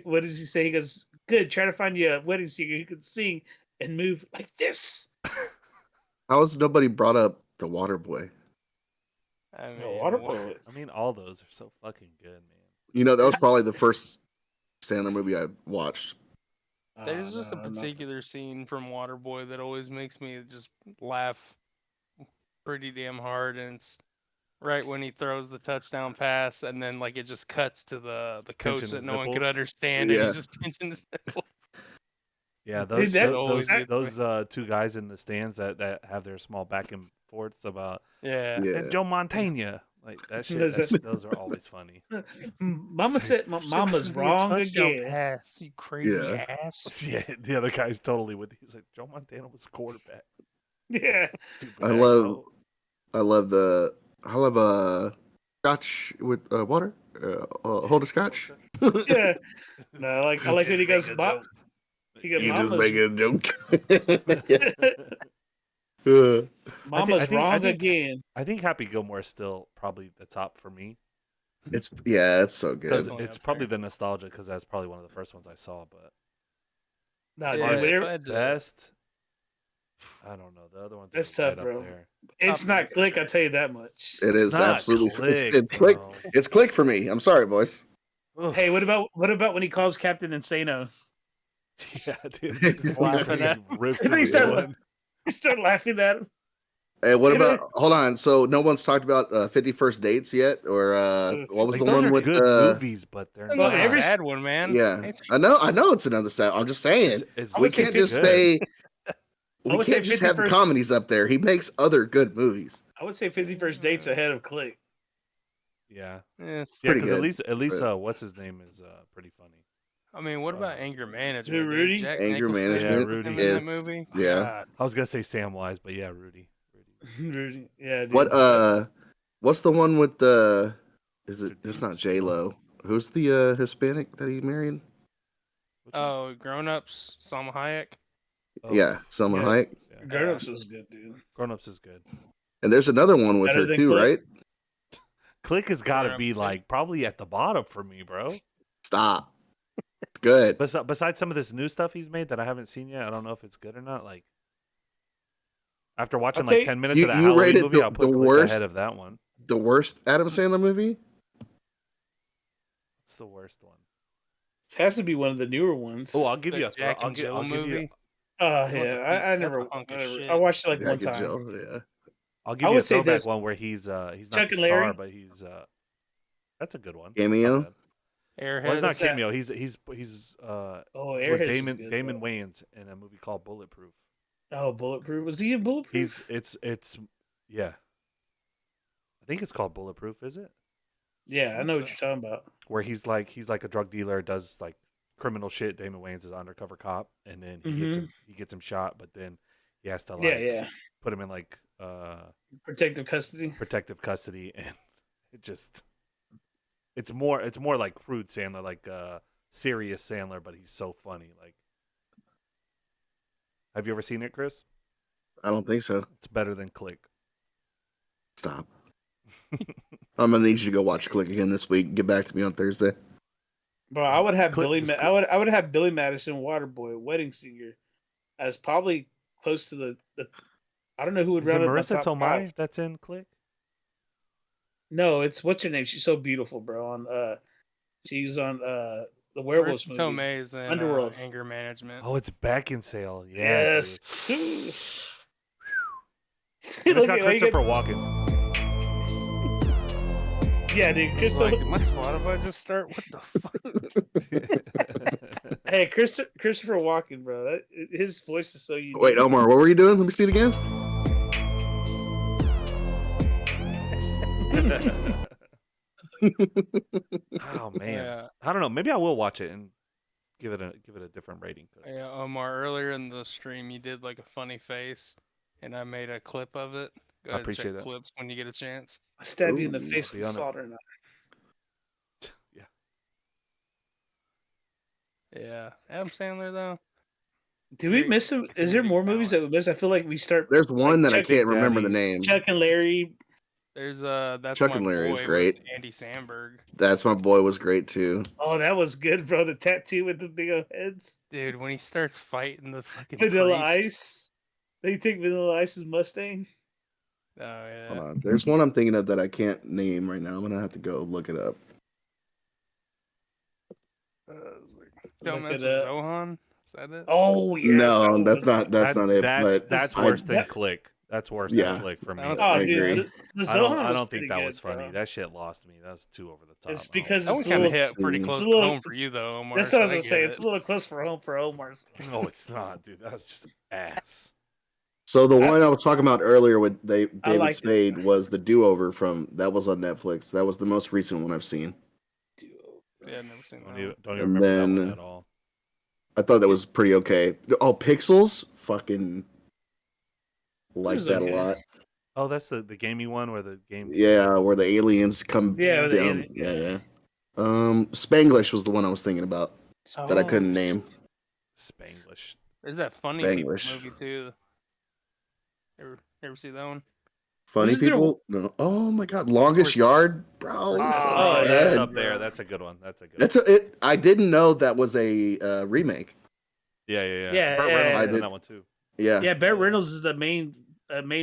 what does he say? He goes, "Good. Try to find you a wedding singer who can sing and move like this." How has nobody brought up The Waterboy? I mean, Waterboy. I mean, all those are so fucking good, man. You know, that was probably the first Sandler movie I watched. There's just a particular scene from Waterboy that always makes me just laugh pretty damn hard, and it's right when he throws the touchdown pass, and then like it just cuts to the coach Pinching that his no one could nipples? understand, and Yeah. he's just pinching his nipple. Yeah, Dude, those two guys in the stands that have their small back and forths about Yeah. Yeah. and Joe Montana, like that shit. Those are always funny. Mama said, "Mama's Should've been a wrong touchdown again." Pass, you crazy Yeah. ass. Yeah, the other guy's totally with. He's like, Joe Montana was a quarterback. Yeah, Stupid I asshole. love scotch with water. Hold a scotch. yeah. No, I like when he goes, Just "Mom." He goes, You just "Mama's, make a joke. Yes. Uh, Mama's I wrong think- again." I think Happy Gilmore is still probably the top for me it's so because good. Definitely it's up probably there. the nostalgia because that's probably one of the first ones I saw. But No, as dude, far as if whatever- I had to- best, I don't know. The other ones That's are tough, right bro. up there. it's Top not for Click. sure. I'll tell you that much. It It's is not absolutely Click, it's click. bro. It's click for me. I'm sorry, boys. Oof. Hey, what about when he calls Captain Insano? Yeah, dude. He just Laughing at rips him. him He a started new la- one. You start laughing at him. Hey, what You know- about? Hold on. So no one's talked about 51st Dates yet, or what was Like the those one are with? good movies, but they're Another not. sad one, man. Yeah, It's- I know it's another set. I'm just saying It's I we would say can't just good. say we would say can't just have the 51st comedies up there. He makes other good movies. I would say 51st Dates ahead of Click. Yeah, it's yeah. pretty Because good, at least but- what's his name is pretty funny. I mean, what about Anger Management? Who, Rudy? Dude? Jack Anger Nicholson Management with Rudy him is- in that movie. yeah. God. I was gonna say Samwise, but yeah, Rudy. Rudy. Yeah, dude. What's the one with the? Is it? Mr. It's not Deeds. J Lo. Who's the Hispanic that he married? Which one? Oh, Grown Ups, Salma Hayek. Oh, Yeah, Selma Yeah. Hayek. yeah. Grown Ups was good, dude. Grown Ups is good. And there's another one with Better her than too, Click? right? Click has got to Grown be Ups, like probably at the bottom for me, bro. Stop. It's good. Besides some of this new stuff he's made that I haven't seen yet, I don't know if it's good or not. Like after watching I'll like tell 10 minutes you- of that you Halloween rated movie, the- I'll put the Click worst- ahead of that one. The worst Adam Sandler movie? What's the worst one? It has to be one of the newer ones. Oh, I'll give The you a Jack I'll and give, Jill I'll give you movie. Oh What yeah, the I fuck? That's never, a hunk of I never- shit. I watched it like Jack one and time. Jill, yeah. I'll give I you a would say throwback this- one where he's not Chuck the and star, Larry? but he's that's a good one. Cameo? Not bad. Airhead. Well, it's not What's that? cameo. He's Oh, it's Airheads with was Damon good, Damon though. Wayans in a movie called Bulletproof. Oh, Bulletproof. Was he in Bulletproof? It's yeah. I think it's called Bulletproof, is it? Yeah, I know what So- you're talking about. Where he's like a drug dealer, does like criminal shit. Damon Wayans is an undercover cop, and then he gets him shot, but then he has to like Yeah. put him in like Protective custody. protective custody, and it's more like crude Sandler, like serious Sandler, but he's so funny. Like, have you ever seen it, Chris? I don't think so. It's better than Click. Stop. I'm gonna need you to go watch Click again this week. Get back to me on Thursday. Bro, I would have Click- Billy. just I would have Billy Madison, Waterboy, Wedding Singer, as probably close to the. I don't know who would Is it round up my Marissa top Tomei 5. that's in Click? No, it's what's her name? She's so beautiful, bro. On she's on the werewolves Marissa movie, Tomei is in Underworld. Anger Management. Oh, it's Beckinsale. Yeah, Yes. dude. Look It's got at- you Christopher got- Walken. Yeah, dude. I was Crystal. like, did my Spotify just start? What the fuck? Hey, Christopher Walken, bro. His voice is so unique. Wait, Omar, what were you doing? Let me see it again. Oh man, Yeah. I don't know. Maybe I will watch it and give it a different rating. 'cause- Yeah, Omar, earlier in the stream, you did like a funny face, and I made a clip of it. Go I ahead and appreciate check that. clips when you get a chance. I stab you in the Ooh, face I'll be with on it. solder knife. Yeah. Yeah, Adam Sandler though. Did we Great miss him? Is there comedic more movies that talent. we missed? I feel like we start. There's one that I Chuck can't and remember the Daddy. name. Chuck and Larry. There's that's Chuck my and Larry is boy great. with Andy Samberg. That's My Boy was great too. Oh, that was good, bro. The tattoo with the big old heads. Dude, when he starts fighting the fucking Vanilla priest. Ice. They take Vanilla Ice's Mustang. Oh yeah. Hold on. There's one I'm thinking of that I can't name right now. I'm gonna have to go look it up. Don't Look mess it with up. Zohan. Is that it? Oh yes. No, that that's was- not. That's not it. But That's I- worse than that- Click. That's worse Yeah. than Click for me. That was- Oh, I dude, agree. the I Zohan don't was think pretty that good, was funny. bro. That shit lost me. That was too over the top. It's I don't because That it's one a kind of little. hit pretty it's close a to little- home for you though, Omar. That's what I was so gonna say. get It's a it. little close for home for Omar's. No, it's not, dude. That was just ass. So the one I was talking about earlier with David liked it. Spade was the Do Over that was on Netflix. That was the most recent one I've seen. Yeah, I've never seen that. Don't And even remember that one then- at all. I thought that was pretty okay. Oh, Pixels, fucking like was that okay. a lot. Oh, that's the gamey one where the game. Yeah, where the aliens come Yeah, with the down. alien- Yeah. Spanglish was the one I was thinking about that I couldn't name. Spanglish. There's that funny people Spanglish. movie too. Ever see that one? Funny Wasn't there- people? No. Oh my god, Longest Yard, bro. Oh, so Oh, yeah, that's bad. up there. That's a good one. That's a good. That's it. I didn't know that was a remake. Yeah. Yeah, Burt yeah, Reynolds yeah. is I in did- that one too. Yeah. Yeah, Barrett Reynolds is the main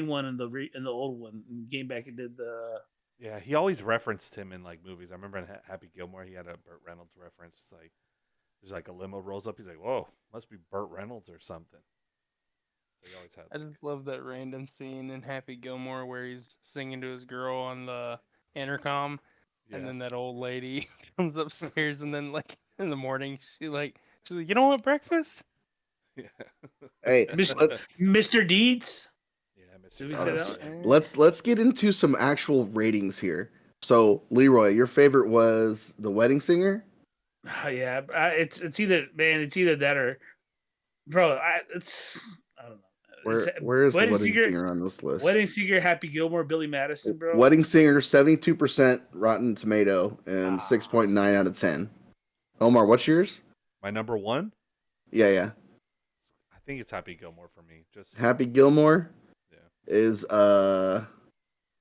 one in the old one. And came back and did the. Yeah, he always referenced him in like movies. I remember in Happy Gilmore, he had a Burt Reynolds reference. It's like there's like a limo rolls up. He's like, "Whoa, must be Burt Reynolds or something." So he always had. I just love that random scene in Happy Gilmore where he's singing to his girl on the intercom, Yeah. and then that old lady comes upstairs, and then like in the morning she's like, "You don't want breakfast?" Yeah. Hey, Mr. Deeds. Yeah, Mr. Did we Deeds. say that's that? let's get into some actual ratings here. So, Leroy, your favorite was The Wedding Singer? Yeah, it's either that or, bro. I don't know. Where is The Wedding Wedding Singer- Singer on this list? Wedding Singer, Happy Gilmore, Billy Madison, bro. Wedding Singer, 72% Rotten Tomato and Ah. 6.9 out of 10. Omar, what's yours? My number one, Yeah. I think it's Happy Gilmore for me. Just Happy Gilmore Yeah. is don't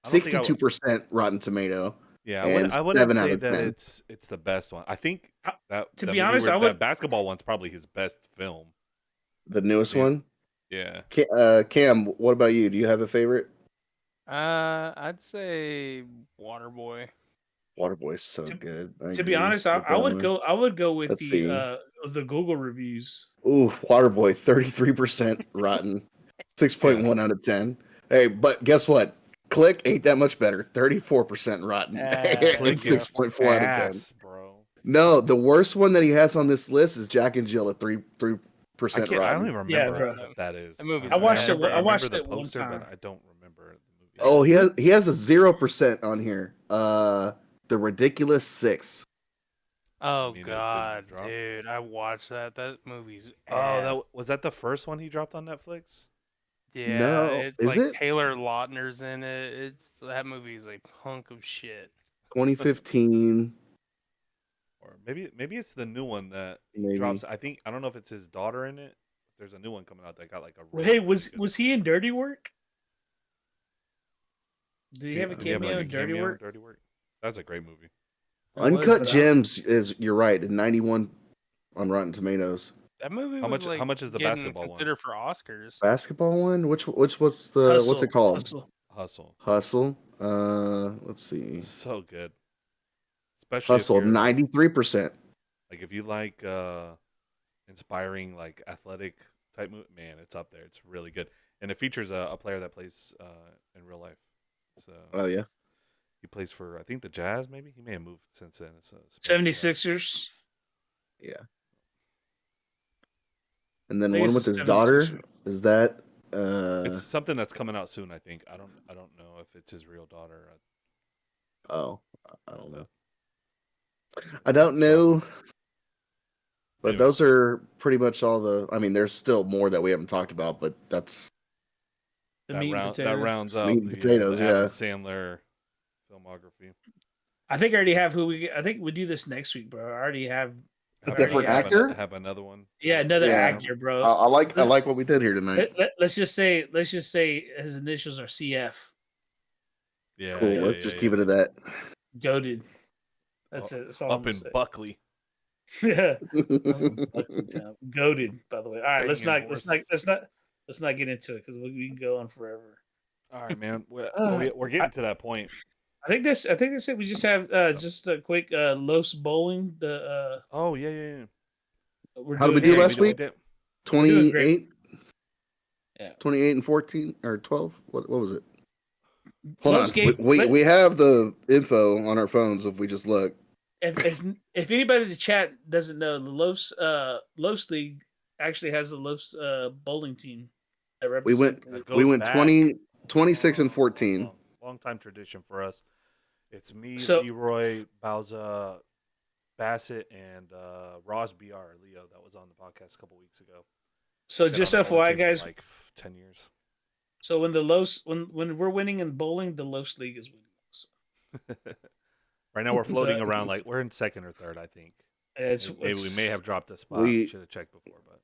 think I would- 62% Rotten Tomato. yeah, and I wouldn't 7 out say of that 10. it's the best one. I think that to the be movie honest, where I the would- basketball one's probably his best film. The newest Yeah. one. Yeah. Cam, what about you? Do you have a favorite? I'd say Waterboy. Waterboy's so To- good. I To be agree honest, with I that would one. go with Let's see. the Google reviews. Ooh, Waterboy, 33% rotten, 6.1 out of 10. Hey, but guess what? Click ain't that much better. 34% rotten, and Click is 6.4 out of 10. Ass, bro. No, the worst one that he has on this list is Jack and Jill at 3% I don't rotten. even Yeah, remember bro. what that is. That movie's I watched it- remember- I watched remember it the one poster, time. but I don't remember the movie. Oh, he has a 0% on here. The Ridiculous Six. Oh mean, it didn't god, drop. dude, I watched that. That movie's Oh, ass. was that the first one he dropped on Netflix? Yeah, No, it's is like it? Taylor Lautner's in it. That movie's a hunk of shit. 2015, Or maybe it's the new one that maybe. drops. I don't know if it's his daughter in it. There's a new one coming out that got like a. really, Hey, really was good- was he in Dirty Work? Did he See, have a did he have, cameo like, in Dirty Work? Dirty Work. That's a great movie. It was, Uncut but I- Gems is, you're right, at 91 on Rotten Tomatoes. That movie How was much? like How much is the getting basketball one? considered for Oscars. Basketball one? What's what's Hustle. it called? Hustle. Hustle. Hustle. Let's see. So good. Especially if Hustle you're 93%. like if you like inspiring like athletic type movie, man, it's up there. It's really good, and it features a player that plays in real life. So Oh yeah. he plays for I think the Jazz. Maybe he may have moved since then. It's a Spanish guy. 76ers. Yeah. And then I think one it's with the his daughter. 76ers. Is that It's something that's coming out soon. I think. I don't know if it's his real daughter. oh, I don't know. But I don't so, know. But anyway, those are pretty much all the I mean, there's still more that we haven't talked about, but that's The that meat and round that potatoes. rounds out meat and the potatoes, Adam yeah. Sandler filmography. I think I already have who we. I think we do this next week, bro. I already have. A I already different have- actor? Have another one. Yeah, another Yeah. actor, bro. I like what we did here tonight. Let's just say his initials are CF. Yeah. Cool. Yeah, Let's yeah, just yeah. keep it at that. Goated. That's it. That's all I'm Up gonna in say. Buckley. Yeah. Goaded, by the way. All right, let's Banging not get into it because we can go on forever. All right, man. We're Uh, getting to that point. I think that's it. We just have just a quick Los Bowling. The Oh yeah. we're How did we doing do great. last week? We're doing 28? Yeah. 28 and 14 or 12? What was it? Hold Los on. gave- We have the info on our phones if we just look. if anybody in the chat doesn't know, the Los League actually has a Los bowling team that We went represents. That we goes went back 26 and 14. Long time tradition for us. It's me, So- Leroy, Bauza, Bassett, and Ross BR Leo that was on the podcast a couple weeks ago. So Been just on the bowling FYI, team for guys. like 10 years. So when the Los when we're winning in bowling, the Los League is winning. So Right now we're floating around like we're in second or third, I think. Maybe we may have dropped a spot. We should have checked before, but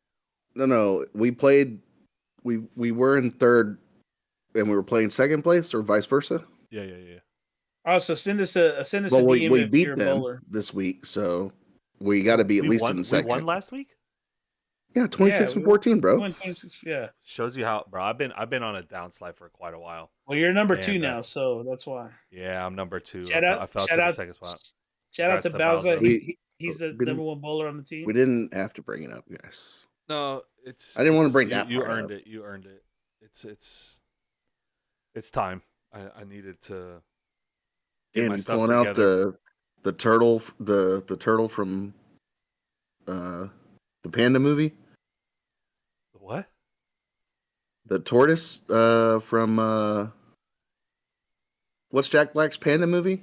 No. We played we were in third and we were playing second place or vice versa. yeah. Also send us a Well, DM we if beat you're a them bowler. this week, so we got to be at least in second. We won last week. Yeah, 26 and we 14, bro. won 26, yeah. Shows you how, bro. I've been on a downslide for quite a while. Well, you're number 2 And, now, so that's why. Yeah, I'm number 2. Shout I fell to the second spot. Shout out to Congrats to Bowser. Bowser. He's the we didn't- number 1 bowler on the team. We didn't have to bring it up, guys. No, it's. I didn't want to it's- bring that You part earned up. it. You earned it. It's time. I needed to get my And stuff pulling out together. the turtle, the turtle from the Panda movie, What? the tortoise from what's Jack Black's Panda movie?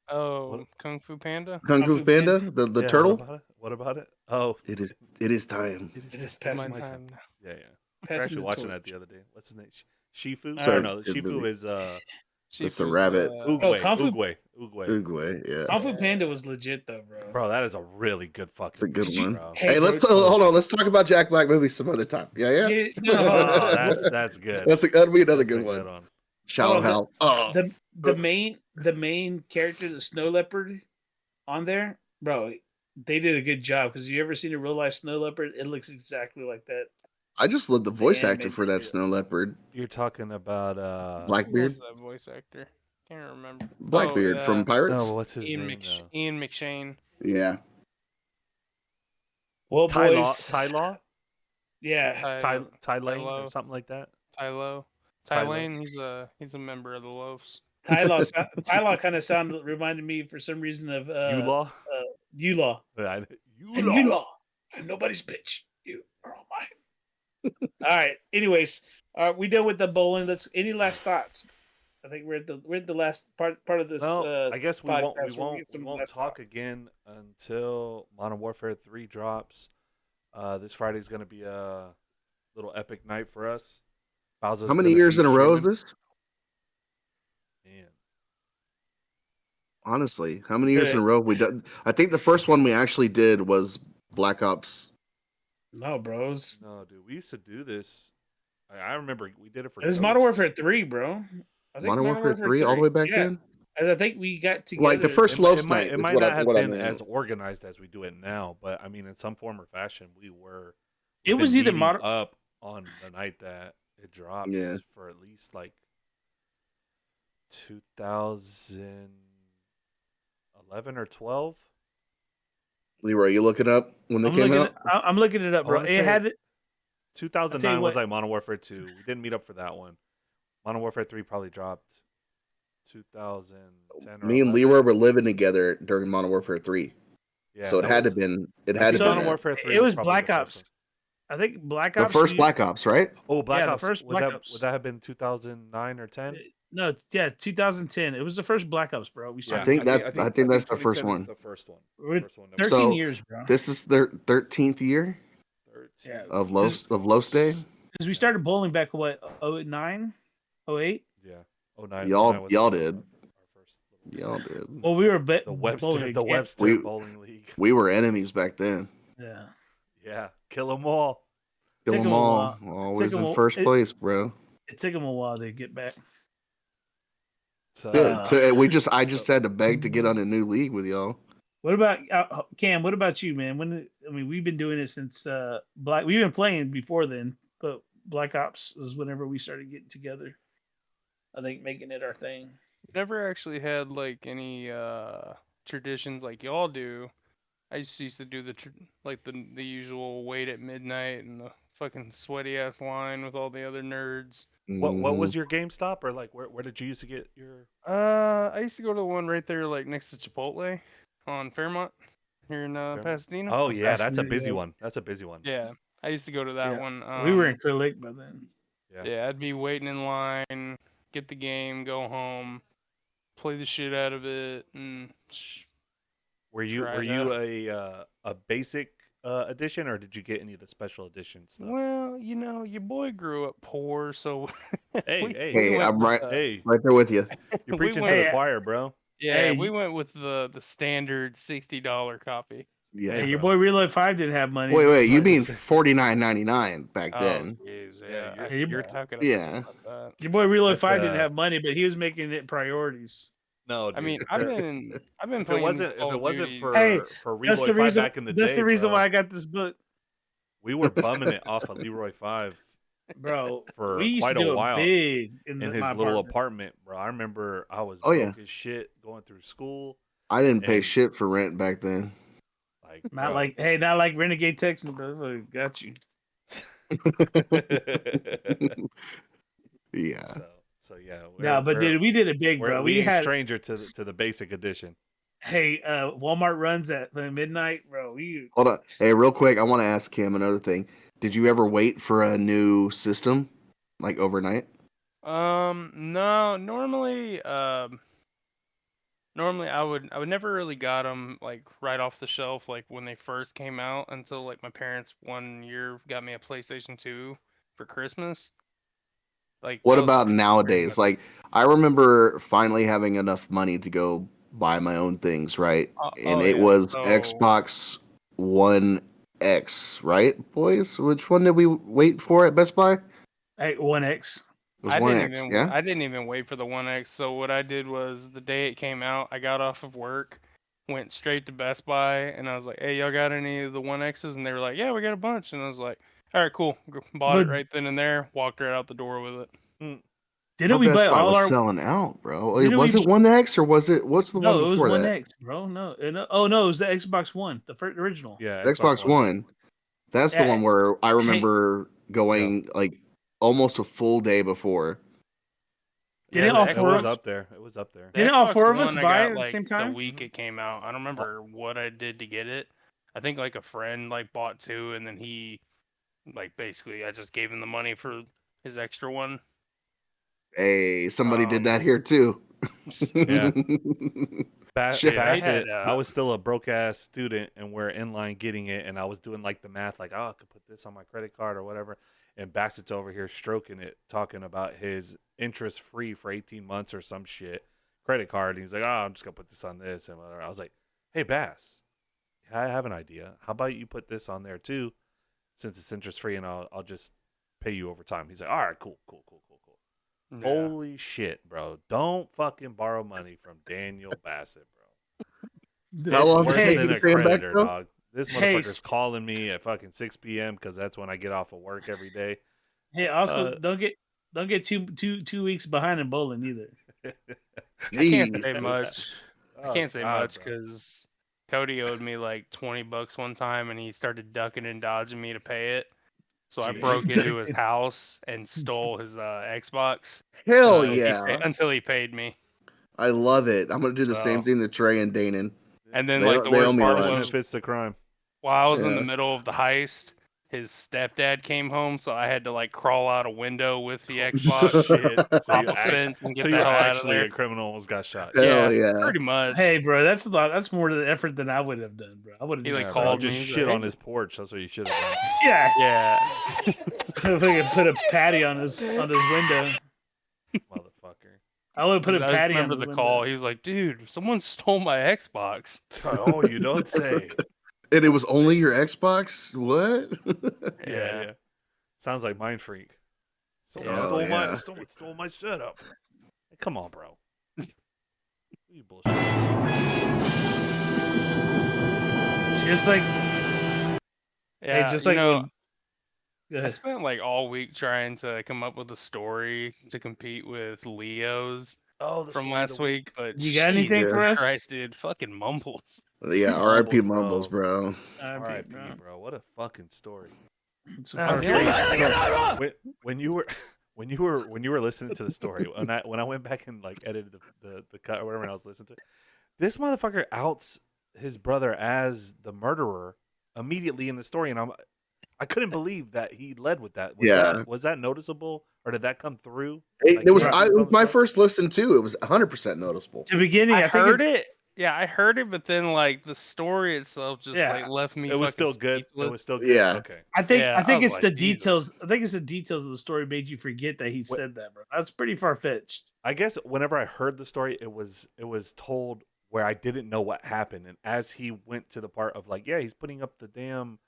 Oh, What- Kung Fu Panda. Kung Fu Panda, the Yeah, turtle. What about it? Oh, It is time. It is It's past my my time now. yeah. We're Passing actually the watching torch. that the other day. What's his name? Shifu? Sorry, No, good Shifu movie. is It's the Shifu's rabbit. Oogway. Kung Fu- Oogway. Uruguay, yeah. Kung Fu Panda was legit though, bro. Bro, that is a really good fucking. It's a good movie, one. bro. Hey, Hey, bro, let's it's so hold on. good. Let's talk about Jack Black movies some other time. Yeah. Yeah, That's good. That'll be another That's a good one. Oh, Shallow Hal. Oh, the main character, the snow leopard, on there, bro. They did a good job because you ever seen a real life snow leopard? It looks exactly like that. I just love the voice Man, actor man, for that yeah. snow leopard, You're talking about Who Blackbeard. was that voice actor? Can't remember. Blackbeard from Pirates. No, what's his Ian, name? though? Ian McShane. Yeah, Well, Ty Law, boys, Ty Law, yeah, Ty Lane, or Lo. something like that. Tylo. Ty Ty Lo. Lane, he's a member of the Loafs. Tylaw kind of reminded me for some reason of U-Law. U-Law. U-Law. And U-Law, I'm nobody's bitch. You are all mine. All right. Anyways, we done with the bowling. Any last thoughts? I think we're at the last part of this. Well, I guess we podcast. won't We'll get some last talk thoughts. again until Modern Warfare 3 drops. This Friday is going to be a little epic night for us. Bowser's how many gonna years be in a row is streaming. this? Man. Honestly, how many years in a row have we done? I think the first one we actually did was Black Ops. No, bros. No, dude, we used to do this. I remember we did it for. It was Ghost. Modern Warfare 3, bro. I think Modern Warfare 3 all the way back yeah. then. And I think we got together. Like the first It Los might, night it is might what not I have what I been mean. as organized as we do it now, but I mean, in some form or fashion, It we've was been either meeting up on the night that it drops Yeah. for at least like 2011 or 12. Leroy, you look it up when they came out. I'm looking it up, I bro. wanna It say had it. 2009 was what. like Modern Warfare 2. We didn't meet up for that one. Modern Warfare 3 probably dropped 2010 or Me and 11. Leroy were living together during Modern Warfare 3. Yeah, So it that had to was. been it I had to think been Modern that. Warfare 3 It was probably Black the first Ops. one. I think Black The Ops. first Black Ops, right? Oh, Black the Ops. first Would Black that Ops. have been 2009 or 10? No, yeah, 2010. It was the first Black Ops, bro. We Yeah, started. think that's I I think that's the 2010 first is one. the first one. We're First one. 13 So- years, bro. This is their 13th year 13. Yeah. of Los Day. Because we started bowling back what 09, 08? Yeah. 09. Y'all 09 was did. our first little Y'all did. Well, we were the Webster bowling again. We- Bowling League. We were enemies back then. Yeah. Yeah, kill them all. Kill Took them 'em a all. while. Always Took 'em in a- first it- place, bro. It took them a while to get back. So Good. So I just had to beg to get on a new league with y'all. What about Cam? What about you, man? We've been doing it since Black. We've been playing before then, but Black Ops is whenever we started getting together. I think making it our thing. Never actually had like any traditions like y'all do. I used to do the usual wait at midnight and the fucking sweaty ass line with all the other nerds. what was your GameStop, or like where did you used to get your? I used to go to the one right there like next to Chipotle on Fairmont here in Fairmont? Pasadena. Oh yeah, that's a Pasadena, busy yeah. one. That's a busy one. Yeah, I used to go to that Yeah. one. We were in Clear Lake by then. Yeah. Yeah, I'd be waiting in line, get the game, go home, play the shit out of it, and Were you try a basic edition, or did you get any of the special edition stuff? well, your boy grew up poor, so Hey, we hey, Hey, went I'm with right, the- Hey, right there with you. you're we preaching went- to the choir, bro. Yeah, Hey, we went with the standard $60 copy. Yeah. Hey, your bro. boy Reload 5 didn't have money. Wait, but you like- mean $49.99 back then? Oh, jeez, Yeah, yeah. you're- How could I Yeah. forget about that? Your boy Reload But, 5 didn't have money, but he was making it priorities. No, I dude, mean, I've been if it playing wasn't Call of for Duties. Hey, for That's Leroy the 5 reason. back in the That's day, the reason bro, why I got this book, we were bumming it off of Leroy 5 bro. for we used quite to a do while it big in in his my little apartment. apartment, bro. I remember I was Oh, broke yeah. as shit going through school. I didn't pay And- shit for rent back then. Like, Not bro. not like Renegade Texans, bro. Got you. Yeah. So yeah. No, but dude, we did it big, bro. We We ain't had stranger to the basic edition. Walmart runs at midnight, bro. Hold on. Hey, real quick, I want to ask Cam another thing. Did you ever wait for a new system, like overnight? No, normally I would never really got them like right off the shelf like when they first came out until like my parents one year got me a PlayStation 2 for Christmas. Like What that was about pretty nowadays? much- Like, I remember finally having enough money to go buy my own things, right? And it yeah, was so- Xbox One X, right, boys? Which one did we wait for at Best Buy? It 1X. was One X, yeah? I didn't even wait for the 1X. So what I did was the day it came out, I got off of work, went straight to Best Buy, and I was like, "Hey, y'all got any of the 1Xs?" And they were like, "Yeah, we got a bunch." And I was like, "All right, cool." Bought it But- right then and there. Walked right out the door with it. Didn't Our we Best buy Buy all was our? selling out, bro. Didn't Was we- it One X or what's the No, one it was before that? 1X, bro. No, oh no, it was the Xbox One, the first original. Yeah, Xbox One. That's the Yeah. one where I remember going like almost a full day before. Didn't Yeah, all the It four was of us? up there. It was up there. The Didn't all Xbox four of us One I buy got, it at the like, same time? The week it came out. I don't remember what I did to get it. I think like a friend like bought two, and then he like basically I just gave him the money for his extra one. Hey, somebody did Um, that here too. Yeah. Shit, I Bassett, had, I was still a broke ass student, and we're in line getting it, and I was doing like the math, like, oh, I could put this on my credit card or whatever. And Bassett's over here stroking it, talking about his interest free for 18 months or some shit credit card. And he's like, oh, I'm just gonna put this on this and whatever. I was like, hey, Bass, I have an idea. How about you put this on there too, since it's interest free, and I'll just pay you over time. He's like, all right, cool. Yeah. Holy shit, bro! Don't fucking borrow money from Daniel Bassett, bro. How It's long worse did than you a pay him back, creditor, bro? dog. This Hey, motherfucker's calling me at fucking 6 p.m. because that's when I get off of work every day. Hey, also Uh, don't get two weeks behind in bowling either. I can't Jeez. say much. I Oh, can't say God, much bro. because Cody owed me like $20 one time, and he started ducking and dodging me to pay it. So I Jeez. broke into his house and stole his Xbox Hell until yeah. he paid me. I love it. I'm gonna do the same So, thing to Trey and Danon. and then They like the they owe worst me a part lot. Punishment was fits the crime. while I was in Yeah. the middle of the heist, his stepdad came home, so I had to like crawl out a window with the Xbox, Shit. So hop you a fence, and so get you the were hell out of actually there. a criminal, almost got shot. Hell Yeah, yeah. pretty much. Hey, bro, that's a lot. That's more of the effort than I would have done, bro. I would have He, just like, Yeah, bro. called Just me, he's shit like, on "Hey." his porch. That's what you should have done. Yeah, Yeah. if I could put a patty on his window, Motherfucker. I would put a I just patty on remember his the window. call. He was like, "Dude, someone stole my Xbox." Oh, you don't say. And it was only your Xbox? What? Yeah. Sounds like Mind Freak. Someone Yeah. stole my yeah. stole my setup. Hey, come on, bro. You bullshit. It's just like, Yeah, just you like know, when. Go I ahead. spent like all week trying to come up with a story to compete with Leo's Oh, the from story of last the week, week. but You got anything Jesus for us? Christ, dude, fucking mumbles. Yeah, Mumbles, RIP Mumbles, bro. R.I.P. Bro. What a fucking story. So I'm far, curious. When you were listening to the story, when I went back and like edited the cut or whatever, and I was listening to it, this motherfucker outs his brother as the murderer immediately in the story, and I couldn't believe that he led with that. Was that noticeable, or did that come through? It was when he it was on the my story? first listen too. It was 100% noticeable. the beginning, I I think heard it. Yeah, I heard it, but then like the story itself just Yeah. like left me. It was fucking still good. It speechless. was still good. Yeah. Okay. I think Yeah, I was it's like, the Jesus. details. I think it's the details of the story made you forget that he What- said that, bro. That's pretty far fetched. I guess whenever I heard the story, it was told where I didn't know what happened, and as he went to the part of like, yeah, he's putting up the damn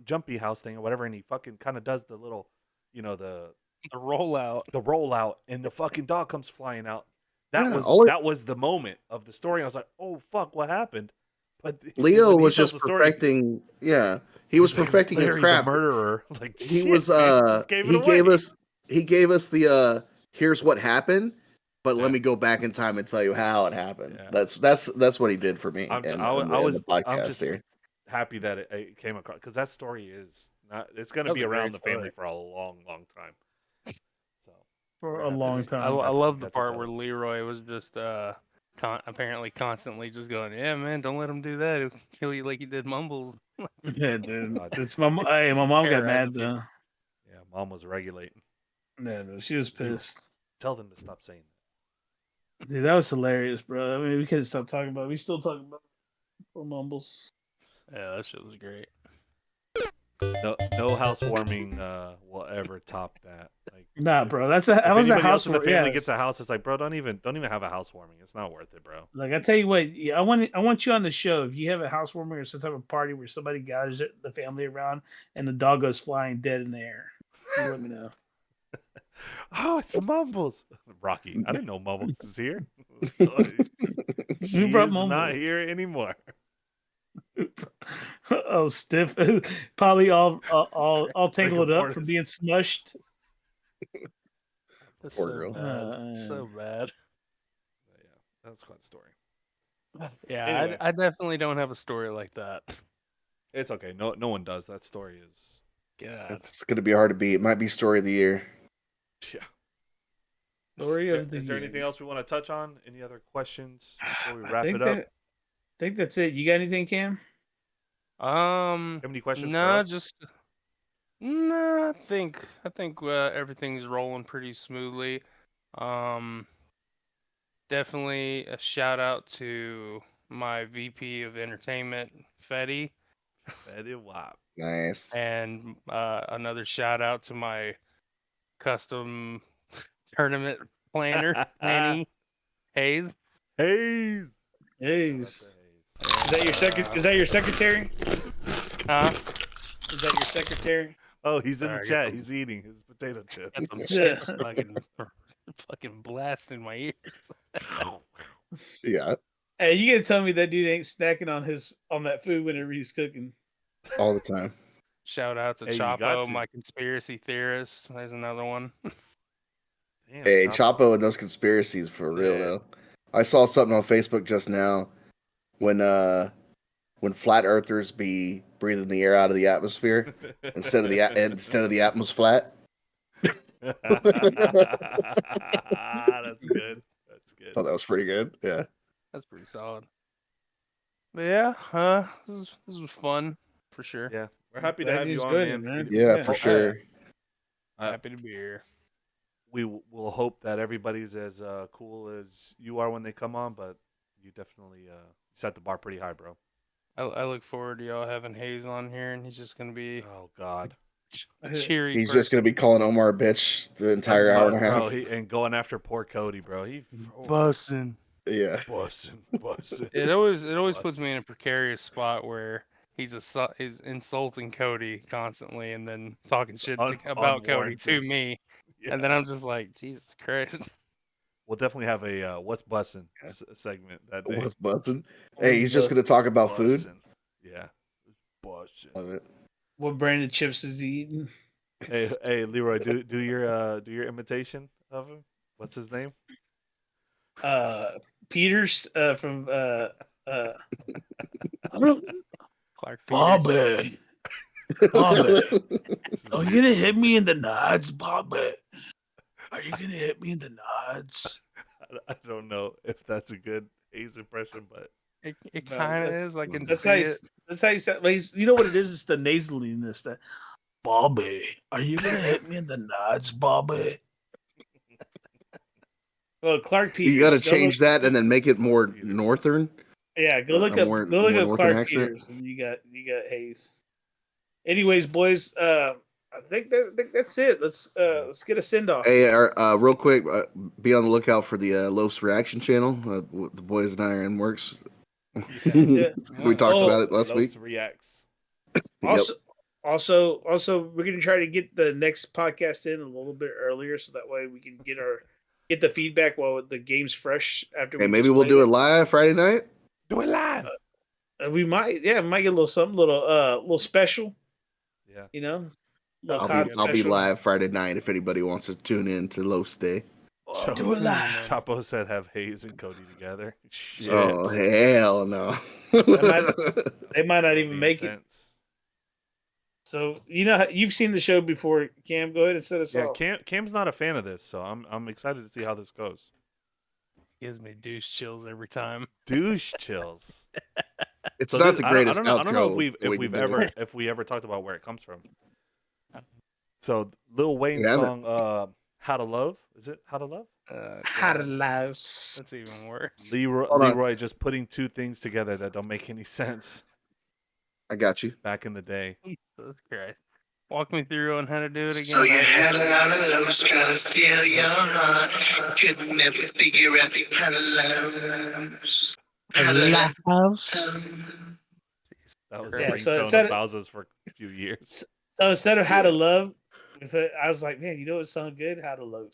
jumpy house thing or whatever, and he fucking kind of does the little, the rollout. rollout, and the fucking dog comes flying out. That Yeah, that was the moment of the story. I was like, oh fuck, what happened? But Leo when he was tells just the story, perfecting. Yeah, he was he's like, perfecting his Larry the craft. murderer. Like He shit, was man, he just gave it away. he gave us the here's what happened, but Yeah. let me go back in time and tell you how it happened. Yeah. That's what he did for me I'm in the podcast I'm just here. happy that it came across, because that story is not. It's going to That be was a around great the family story. for a long time. So For we're a happy long that time. I got to- love the got to part tell where it. Leroy was just apparently constantly just going, "Yeah, man, don't let him do that. He'll kill you like he did Mumble." Yeah, dude. God. It's my mom got Terror mad advocate. though. Yeah, mom was regulating. Yeah, bro, she was pissed. Tell them to stop saying Dude, that was hilarious, bro. I mean, we couldn't stop talking about it. We still talking about it for mumbles. Yeah, that shit was great. that. No housewarming will ever top that. Like, Nah, if- bro. That If was a anybody else in the housewarming. family Yeah. gets a house, it's like, bro, don't even have a housewarming. It's not worth it, bro. Like I tell you what, I want you on the show. If you have a housewarming or some type of party where somebody gathers the family around and the dog goes flying dead in the air, you let me know. Oh, it's Mumbles. Rocky. I didn't know Mumbles is here. Who She brought is not Mumbles? here anymore. Oh, stiff. Probably all tangled up Mortis. from being smushed. That's Poor so girl. bad. So bad. Yeah, that's quite a story. Yeah, Anyway. I definitely don't have a story like that. It's okay. No one does. That story is. God. It's gonna be hard to beat. It might be story of the year. Yeah. Story of the Is there year. anything else we want to touch on? Any other questions before we I wrap think it up? I think that's it. You got anything, Cam? Have any questions for Nah, us? nah. I think everything's rolling pretty smoothly. Definitely a shout out to my VP of Entertainment, Fetty, Fetty Wap. Nice. and another shout out to my custom tournament planner, Manny Hayes. Hayes. Hayes. Is that your secretary? Huh? Is that your secretary? Oh, he's in the Sorry, I chat. got He's eating his potato chip. Got some chips fucking fucking blasting my ears. Yeah, Hey, you gonna tell me that dude ain't snacking on that food whenever he's cooking? all the time. Shout out to Hey, you got Chapo, to. my conspiracy theorist. There's another one. Damn, Hey, Chapo. Chapo and those conspiracies for real Yeah. though. I saw something on Facebook just now when flat earthers be breathing the air out of the atmosphere instead of the atmosphere flat. That's good. That's good. Thought that was pretty good. Yeah. That's pretty solid. But yeah, this was fun for sure. Yeah, we're happy to Glad have you you on, enjoyed man. it, man. Yeah, for Oh, sure. Happy to be here. We will hope that everybody's as cool as you are when they come on, but you definitely set the bar pretty high, bro. I look forward to y'all having Hayes on here, and he's just gonna be Oh God, a cheery. He's just gonna be calling Omar a bitch the entire hour and a half. bro. And going after poor Cody, bro. He bussin'. Yeah. bussin'. It always puts Bussin'. me in a precarious spot where he's insulting Cody constantly, and then talking shit about Cody to unwarranted. me, Yeah. and then I'm just like, Jesus Christ. We'll definitely have a what's bussin' segment that day. What's busting? Hey, he's just gonna talk about food. Bussin'. Yeah, bussin'. Love it. What brand of chips is he eating? Hey, Leroy, do your imitation of him. What's his name? Peters from Clark Peters. Bobby. Bobby. Are you gonna hit me in the nuts, Bobby? Are you gonna hit me in the nuts? I don't know if that's a good Ace impression, but It No, kind of that's- is. I can That's see how it. that's how you said. You know what it is? It's the nasaliness. That Bobby, are you gonna hit me in the nuts, Bobby? Well, Clark Peters. You got to Go change look- that and then make it more Peters. northern. Yeah, go look a up. more- Go look more up northern Clark accent. Peters, and you got Hayes. Anyways, boys, I think that's it. Let's get a send off. Hey, real quick, be on the lookout for the Loaf's reaction channel. The boys and I are in works. Yeah. We talked Oh, about it last week. Lopes reacts. Also, we're gonna try to get the next podcast in a little bit earlier, so that way we can get the feedback while the game's fresh. After Hey, we maybe just we'll played do it live Friday night. Do it live. We might get a little something, little special. Yeah. You know, little I'll COD be special. live Friday night if anybody wants to tune in to Loaf's Day. Do it live. Chapo said have Hayes and Cody together. Shit. Oh hell no! They might not That'll even be make it. intense. So you've seen the show before, Cam. Go ahead and set us Yeah, off. Cam's not a fan of this, so I'm excited to see how this goes. Gives me douche chills every time. Douche chills. It's So not this- the greatest I don't know outro if we ever talked about where it comes from. So Lil Wayne's Yeah, song "How to Love" is it "How to Love"? How to God, live. that's even worse. Hold on. Leroy just putting two things together that don't make any sense I got you. back in the day. Jesus Christ. Walk me through on how to do it again. So you buddy. had a lot of loves trying to steal your heart. Could never figure out how to lose. How to love. That was Yeah, a so ringtone instead of of- Bowser's for a few years. So instead of how to love, I was like, man, you know what sounds good? How to love.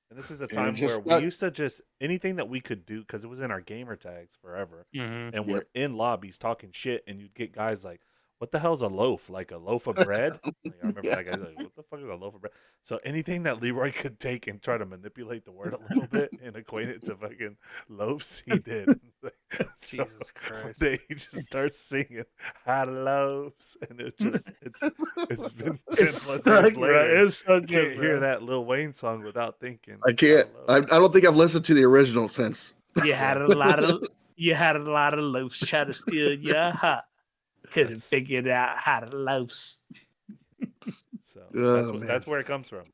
And this is a And time just where not- we used to just anything that we could do because it was in our gamer tags forever, Mhm. and we're in lobbies talking shit, and you'd get guys like, "What the hell's a loaf? Like a loaf of bread?" Like, I remember that guy like, "What the fuck is a loaf of bread?" So anything that Leroy could take and try to manipulate the word a little bit and equate it to fucking loaves, he did. So Jesus Christ. one day he just starts singing "How to Loaves," and it's been 10 plus years later. It's so You good. can't hear Bro. that Lil Wayne song without thinking. I can't. "How I to Loaves." don't think I've listened to the original since. You had a lot of loafs try to steal your heart. Couldn't That's- figure out how to loafs. So Oh, man. that's where it comes from.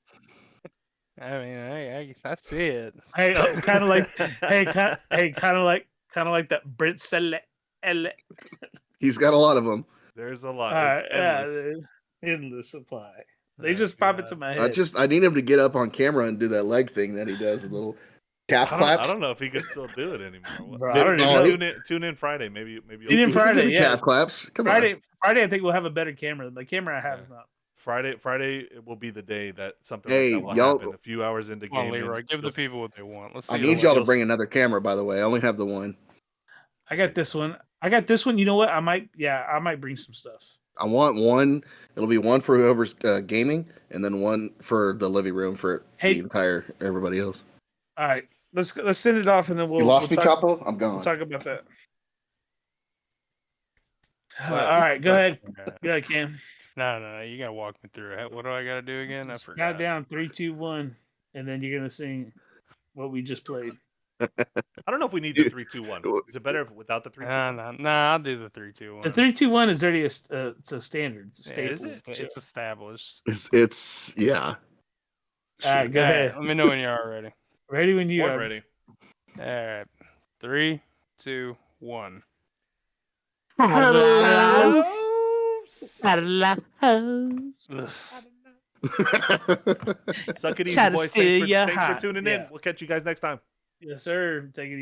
I mean, I see it. Hey, kind of like, kind of like that Brent Sele. He's got a lot of them. There's a lot. It's endless. Endless supply. They Oh, just pop God. into my head. I need him to get up on camera and do that leg thing that he does, the little calf claps. I don't know if he can still do it anymore. Bro, I don't Oh, even know. Tune in Friday. Maybe Tune in He can Friday, do yeah. calf claps. Come Friday, I think we'll have a better camera. The camera I have is not. Friday will be the day that something Hey, like that will y'all- happen. A few hours into Come on, gaming, Leroy. Give the you'll s- people what they want. Let's see. I the need y'all to list. bring another camera, by the way. I only have the one. I got this one. You know what? I might bring some stuff. I want one. It'll be one for whoever's gaming, and then one for the living room for Hey. the entire everybody else. All right, let's send it off, and then You lost we'll me, talk, Chapo? I'm We'll gone. talk about that. Go ahead. All right, go ahead. Okay. Go ahead, Cam. No. You gotta walk me through it. What do I gotta do again? I Just forgot. count down 3, 2, 1, and then you're gonna sing what we just played. I don't know if we need the 3, 2, 1. Is it better without the 3, 2, 1? No. I'll do the 3, 2, 1. The 3, 2, 1 is already it's a standard. It's a Yeah, staple. it's established. It's yeah. All right, go All ahead. right, let me know when you are ready. Ready when you Born are. ready. All right, 3, 2, 1. Hello. Ugh. Suck it easy, Try to boys. steal Thanks your for heart. tuning in. We'll catch you guys next time. Yes, sir. Take it easy.